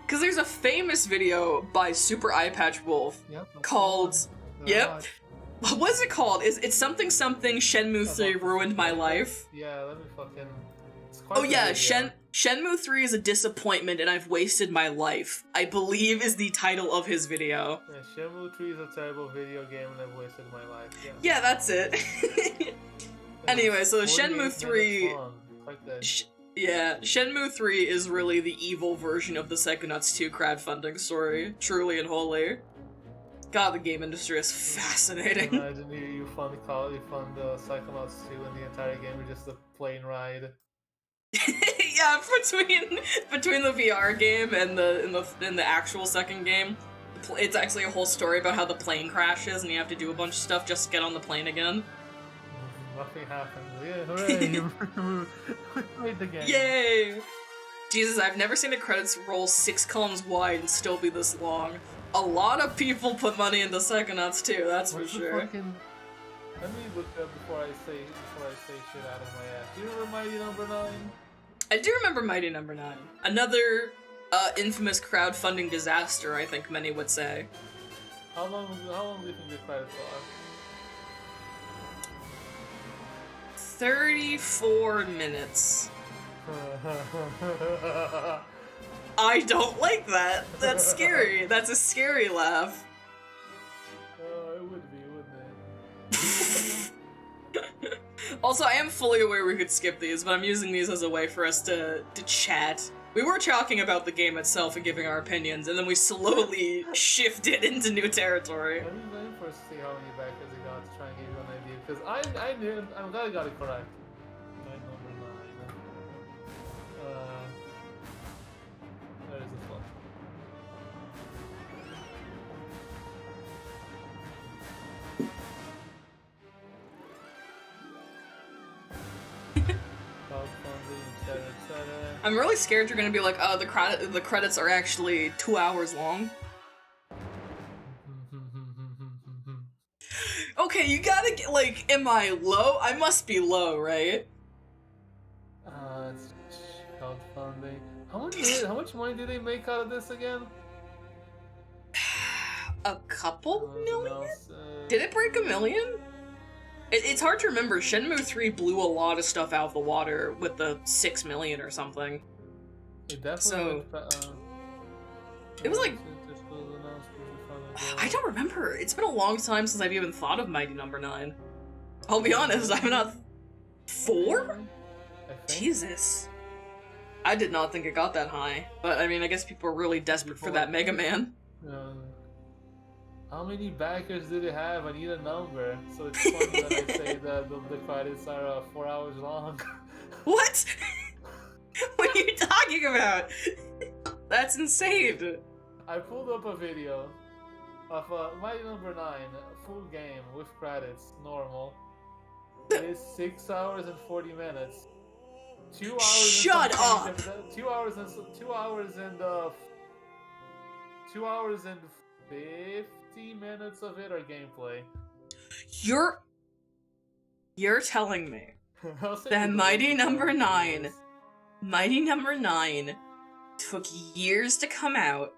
Because there's a famous video by Super Eye Patch Wolf called... Yep. What is it called? It's something Shenmue 3 ruined my life. Yeah, let me fucking... Oh yeah, Shenmue 3 is a disappointment and I've wasted my life, I believe is the title of his video. Yeah, Shenmue 3 is a terrible video game and I've wasted my life. Yeah, that's it. Anyway, so Shenmue 3... Yeah, Shenmue 3 is really the evil version of the Psychonauts 2 crowdfunding story, truly and wholly. God, the game industry is fascinating. Imagine you fund Psychonauts 2 and the entire game is just a plane ride. Yeah, between the VR game and the actual second game, it's actually a whole story about how the plane crashes and you have to do a bunch of stuff just to get on the plane again. Nothing happens. Yeah, hooray! You made the game. Yay! Jesus, I've never seen the credits roll 6 columns wide and still be this long. A lot of people put money into Psychonauts too, that's for sure. Let me look up before I say shit out of my ass. Do you remember Mighty Number 9? I do remember Mighty Number 9. Another infamous crowdfunding disaster, I think many would say. How long do you think the credits are? 34 minutes. I don't like that. That's scary. That's a scary laugh. It would be, wouldn't it? Also, I am fully aware we could skip these, but I'm using these as a way for us to chat. We were talking about the game itself and giving our opinions, and then we slowly shifted into new territory. Let me first see how many backers he got to try and give you an idea, because I'm glad I got it correct. Number 9. There is this one. I'm really scared you're gonna be like, oh, the credits are actually 2 hours long. Okay, you gotta get, like, am I low? I must be low, right? It's crowdfunding. How much money did they make out of this again? A couple million? Did it break 1 million? It's hard to remember. Shenmue 3 blew a lot of stuff out of the water with the 6 million or something. It definitely it was like... I don't remember. It's been a long time since I've even thought of Mighty Number 9. I'll be honest, I'm not... 4? Jesus. I did not think it got that high. But, I mean, I guess people are really desperate for that Mega Man. How many backers did it have? I need a number. So it's funny that I say that the credits are 4 hours long. What? What are you talking about? That's insane. I pulled up a video of Mighty Number 9, full game with credits, normal. It is 6 hours and 40 minutes. 2 hours. Shut up. 2 hours and 50 minutes of it are gameplay. You're telling me that Mighty Number 9 took years to come out,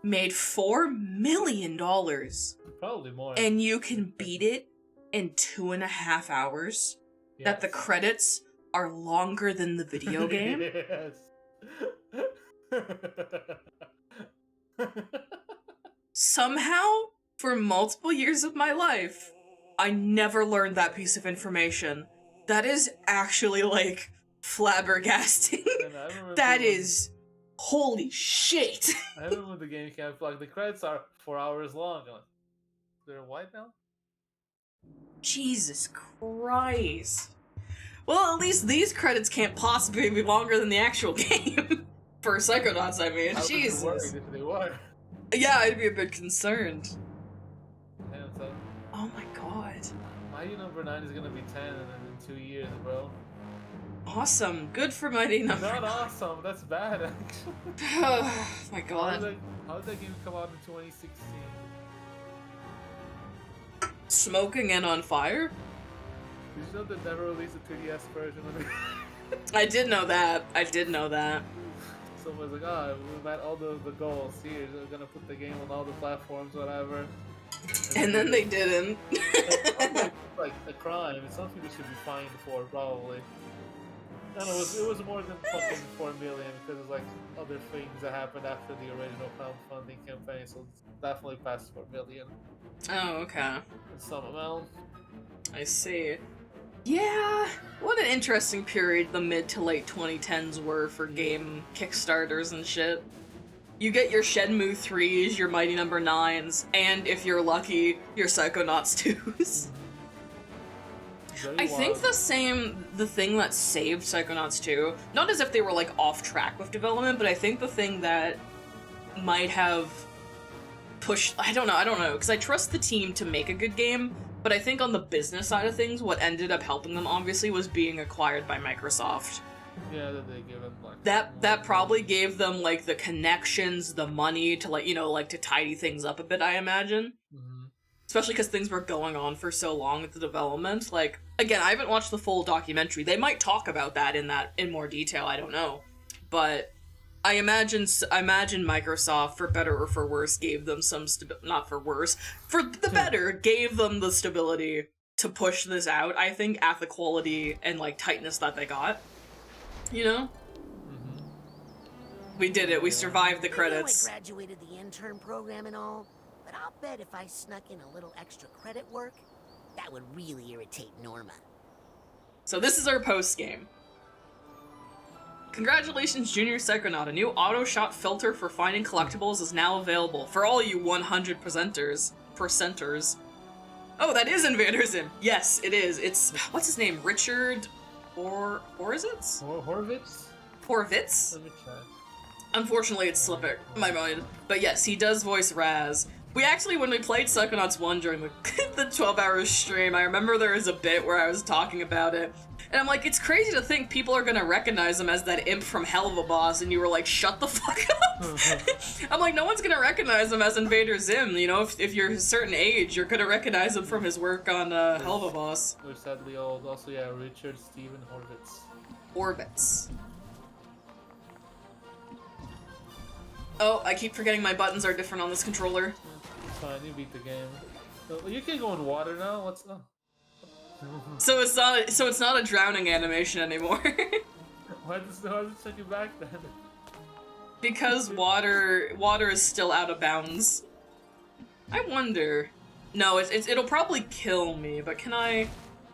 made $4 million, probably more, and you can beat it in 2.5 hours? Yes. That the credits are longer than the video game? Yes. Somehow, for multiple years of my life, I never learned that piece of information. That is actually, like, flabbergasting. That is... holy shit! I remember the game came, like, the credits are 4 hours long. They're white now? Jesus Christ. Well, at least these credits can't possibly be longer than the actual game. For Psychonauts, I mean. Jesus. I would be worried if they were. Yeah, I'd be a bit concerned. So, oh my god. Mighty Number 9 is gonna be 10 in 2 years, bro. Awesome. Good for Mighty Number 9. Not awesome. That's bad, actually. Oh my god. How did that game come out in 2016? Smoking and on fire? Did you know they never released a 3DS version of it? I did know that. I did know that. system was like, oh, we met all the goals. Here, we're gonna put the game on all the platforms, whatever. And then they didn't. It's like a crime. It's something we should be fined for, probably. No, it was more than fucking 4 million because it's like other things that happened after the original crowdfunding campaign, so it's definitely past 4 million. Oh, okay. In some amount. I see. Yeah, what an interesting period the mid to late 2010s were for game Kickstarters and shit. You get your Shenmue 3s, your Mighty Number 9s, and if you're lucky, your Psychonauts 2s. I think the thing that saved Psychonauts 2, not as if they were like off track with development, but I think the thing that might have pushed, I don't know, because I trust the team to make a good game, but I think on the business side of things, what ended up helping them obviously was being acquired by Microsoft. Yeah, that they give them like that probably gave them like the connections, the money to like, you know, like to tidy things up a bit, I imagine. Especially because things were going on for so long with the development. Like, again, I haven't watched the full documentary. They might talk about that in more detail, I don't know. But I imagine Microsoft, for better or for worse, gave them some not for worse, for the better, gave them the stability to push this out, I think, at the quality and like tightness that they got. You know? We did it. We survived the credits. I graduated the intern program and all, but I'll bet if I snuck in a little extra credit work, that would really irritate Norma. So this is our post-game. Congratulations, Junior Psychonaut. A new auto-shot filter for finding collectibles is now available for all you 100 percenters. Oh, that is Invader Zim. Yes, it is. It's, what's his name? Richard Horvitz? Horvitz? Let me check. Unfortunately, it's slipping my mind. But yes, he does voice Raz. We actually, when we played Psychonauts 1 during the 12-hour stream, I remember there was a bit where I was talking about it. And I'm like, it's crazy to think people are gonna recognize him as that imp from Hell of a Boss, and you were like, shut the fuck up! I'm like, no one's gonna recognize him as Invader Zim, you know, if you're a certain age, you're gonna recognize him from his work on Hell of a Boss. We're sadly old. Also, yeah, Richard Steven Horvitz. Horvitz. Oh, I keep forgetting my buttons are different on this controller. It's fine, you beat the game. You can go in water now, what's up? So it's not a drowning animation anymore. Why does it send you back then? Because water is still out of bounds. I wonder. No, it'll probably kill me, but can I?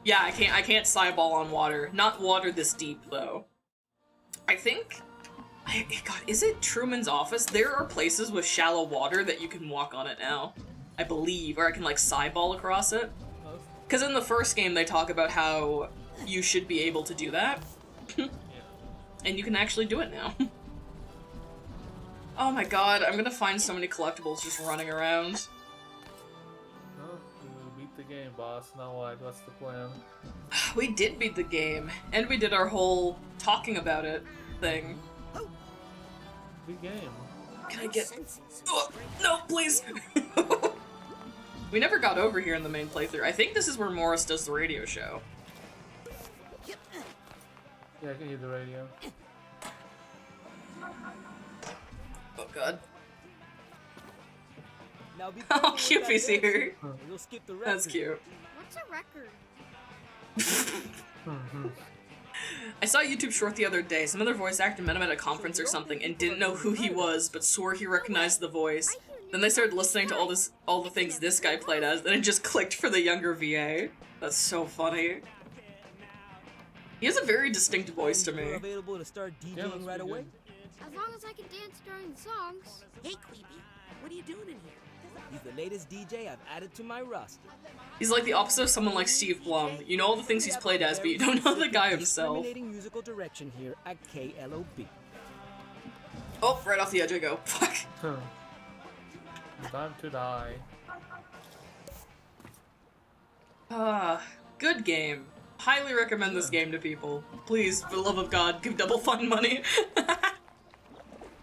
Yeah, I can't sideball on water. Not water this deep though. I think. God, is it Truman's office? There are places with shallow water that you can walk on it now, I believe, or I can like sideball across it. Because in the first game they talk about how you should be able to do that. And you can actually do it now. Oh my god, I'm gonna find so many collectibles just running around. Oh, we beat the game, boss. Now what? What's the plan? We did beat the game, and we did our whole talking about it thing. Big game. Can I get... Oh, no, please! We never got over here in the main playthrough. I think this is where Morris does the radio show. Yeah, I can hear the radio. Oh god. Oh, Cupid's here. That's cute. What's a record? I saw a YouTube short the other day. Some other voice actor met him at a conference or something and didn't know who he was, but swore he recognized the voice. Then they started listening to all the things this guy played as, and it just clicked for the younger VA. That's so funny. He has a very distinct voice to me. Available to start DJing right away? As long as I can dance during the songs. Hey, Creepy, what are you doing in here? He's the latest DJ I've added to my roster. He's like the opposite of someone like Steve Blum. You know all the things he's played as, but you don't know the guy himself. Discriminating musical direction here at KLOB. Oh, right off the edge I go. Fuck. Time to die. Good game. Highly recommend this game to people. Please, for the love of God, give Double Fine money.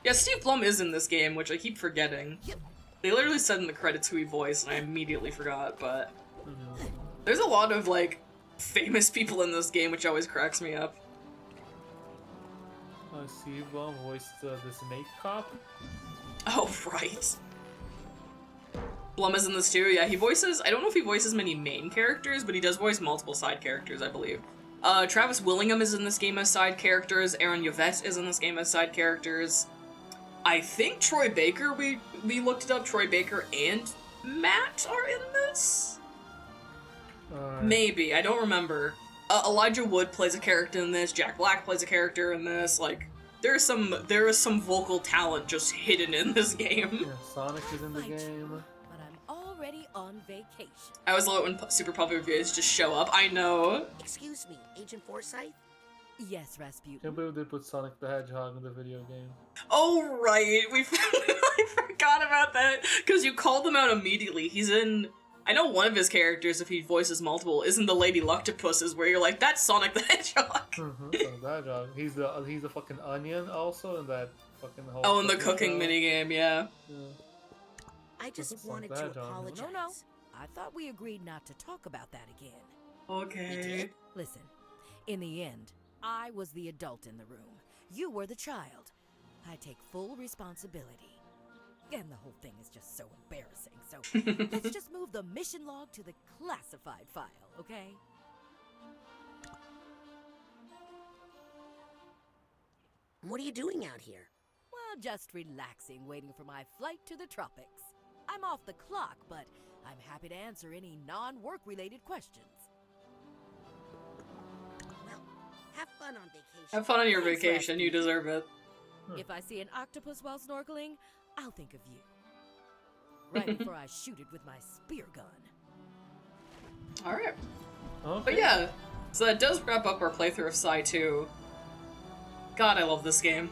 Yeah, Steve Blum is in this game, which I keep forgetting. They literally said in the credits who he voiced, and I immediately forgot, but... There's a lot of, like, famous people in this game, which always cracks me up. Steve-O voiced the Snake Cop. Oh, right. Blum is in this too. Yeah, he voices, I don't know if he voices many main characters, but he does voice multiple side characters, I believe. Travis Willingham is in this game as side characters. Aaron Yvette is in this game as side characters. I think Troy Baker, we looked it up, Troy Baker and Matt are in this? Maybe, I don't remember. Elijah Wood plays a character in this, Jack Black plays a character in this, like, there is some vocal talent just hidden in this game. Yeah, Sonic is in the game. But I'm already on vacation. I always love it when super popular videos just show up, I know. Excuse me, Agent Forsyth? Yes, Rasputin. Can't believe they put Sonic the Hedgehog in the video game. Oh, right, I forgot about that, because you called him out immediately. He's in, I know one of his characters, if he voices multiple, is in the Lady Lucktopusses, where you're like, that's Sonic the Hedgehog. Sonic the Hedgehog. He's the fucking onion also in that fucking whole. Oh, in the cooking minigame, yeah. I just wanted to apologize. No. I thought we agreed not to talk about that again. Okay. Listen, in the end, I was the adult in the room. You were the child. I take full responsibility. And the whole thing is just so embarrassing, so let's just move the mission log to the classified file, okay? What are you doing out here? Well, just relaxing, waiting for my flight to the tropics. I'm off the clock, but I'm happy to answer any non-work-related questions. Well, have fun on vacation. Have fun on your Thanks, vacation, Rasputin. you deserve it. If I see an octopus while snorkeling, I'll think of you. Right before I shoot it with my spear gun. Alright. Okay. But yeah, so that does wrap up our playthrough of Psy 2. God, I love this game.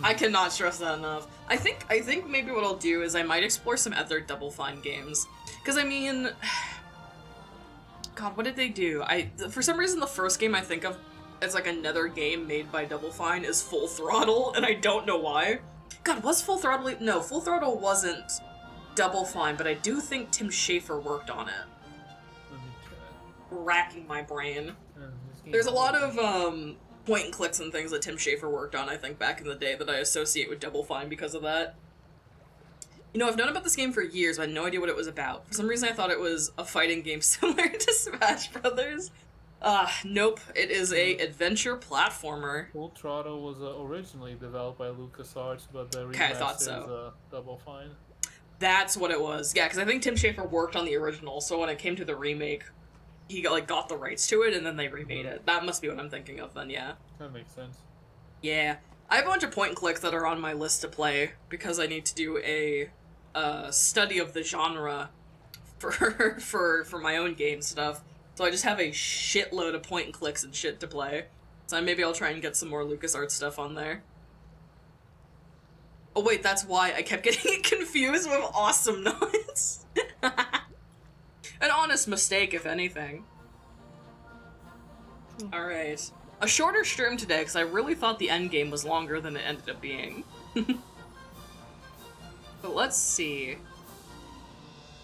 I cannot stress that enough. I think maybe what I'll do is I might explore some other Double Fine games. Because, I mean... God, what did they do? For some reason, the first game I think of as like another game made by Double Fine is Full Throttle, and I don't know why. God, was Full Throttle... No, Full Throttle wasn't Double Fine, but I do think Tim Schafer worked on it. Racking my brain. There's a lot of point and clicks and things that Tim Schafer worked on, I think, back in the day that I associate with Double Fine because of that. You know, I've known about this game for years, but I had no idea what it was about. For some reason, I thought it was a fighting game similar to Smash Brothers. Nope. It is a adventure platformer. Full Throttle was originally developed by LucasArts, but the remaster is Double Fine. That's what it was. Yeah, because I think Tim Schafer worked on the original, so when it came to the remake, he got the rights to it, and then they remade it. That must be what I'm thinking of then, yeah. That makes sense. Yeah. I have a bunch of point and clicks that are on my list to play, because I need to do a study of the genre for my own game stuff. So I just have a shitload of point and clicks and shit to play. So maybe I'll try and get some more LucasArts stuff on there. Oh wait, that's why I kept getting it confused with Awesome Nuts. An honest mistake, if anything. Alright. A shorter stream today, because I really thought the endgame was longer than it ended up being. But let's see.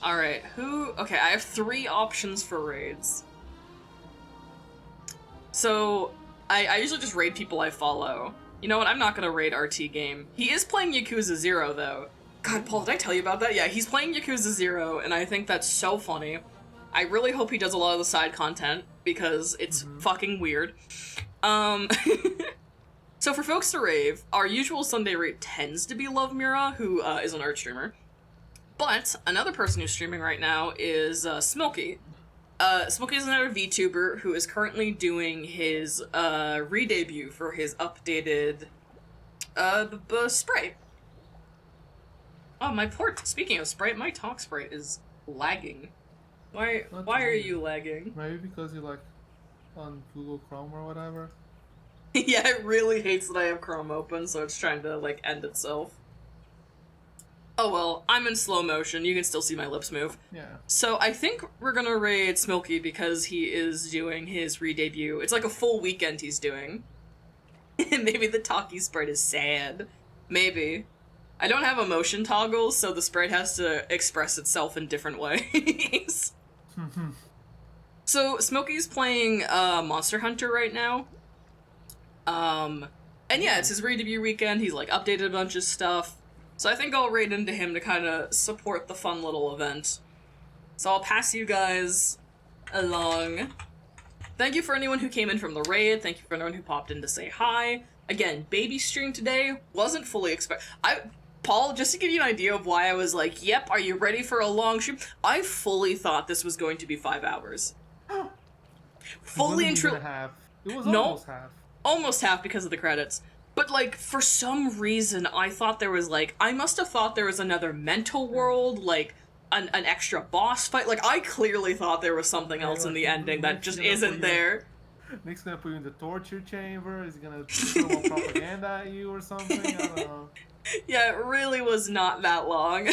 Alright, okay, I have 3 options for raids. So, I usually just raid people I follow. You know what, I'm not gonna raid RT Game. He is playing Yakuza 0, though. God, Paul, did I tell you about that? Yeah, he's playing Yakuza 0, and I think that's so funny. I really hope he does a lot of the side content, because it's fucking weird. So for folks to rave, our usual Sunday raid tends to be Love Mira, who is an art streamer. But another person who's streaming right now is Smilky. Smilky is another VTuber who is currently doing his re-debut for his updated Sprite. Oh, speaking of Sprite, my talk Sprite is lagging. Why are you lagging? Maybe because you like on Google Chrome or whatever. Yeah, it really hates that I have Chrome open, so it's trying to like end itself. Oh well, I'm in slow motion. You can still see my lips move. Yeah. So I think we're gonna raid Smilky because he is doing his re-debut. It's like a full weekend he's doing. Maybe the talkie sprite is sad. Maybe. I don't have emotion toggles, so the sprite has to express itself in different ways. So Smilky's playing Monster Hunter right now. And yeah, it's his raid debut weekend. He's like updated a bunch of stuff. So I think I'll raid into him to kind of support the fun little event. So I'll pass you guys along. Thank you for anyone who came in from the raid. Thank you for anyone who popped in to say hi. Again, baby stream today. Wasn't fully Paul, just to give you an idea of why I was like, yep, are you ready for a long stream? I fully thought this was going to be 5 hours. Fully and truly. It was almost half. Almost half because of the credits. But, like, for some reason, I thought there was, like, I must have thought there was another mental world, like, an extra boss fight. Like, I clearly thought there was something else in the ending that just isn't there. Nick's gonna put you in the torture chamber. He's gonna throw more propaganda at you or something. I don't know. Yeah, it really was not that long.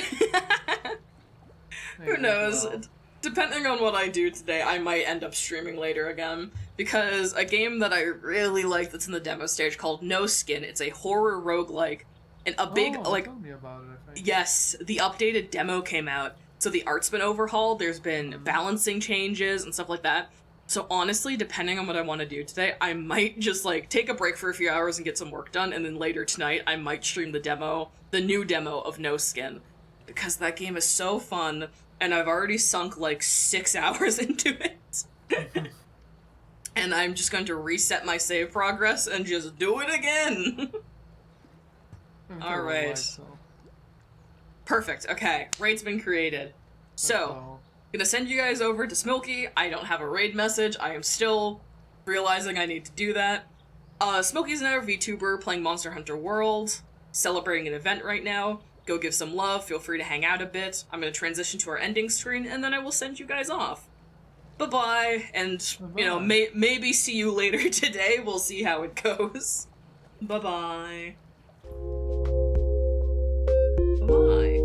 Who knows? Well. Depending on what I do today, I might end up streaming later again. Because a game that I really like that's in the demo stage called No Skin, it's a horror roguelike. And a big, tell me about it, I think. Yes, the updated demo came out. So the art's been overhauled, there's been balancing changes and stuff like that. So honestly, depending on what I want to do today, I might just like take a break for a few hours and get some work done, and then later tonight I might stream the new demo of No Skin. Because that game is so fun, and I've already sunk like 6 hours into it. And I'm just going to reset my save progress and just do it again. Alright. Perfect, okay. Raid's been created. So, gonna send you guys over to Smokey. I don't have a raid message. I am still realizing I need to do that. Smokey's another VTuber playing Monster Hunter World, celebrating an event right now. Go give some love, feel free to hang out a bit. I'm gonna transition to our ending screen, and then I will send you guys off. Bye-bye, and, you know, maybe see you later today. We'll see how it goes. Bye-bye. Bye.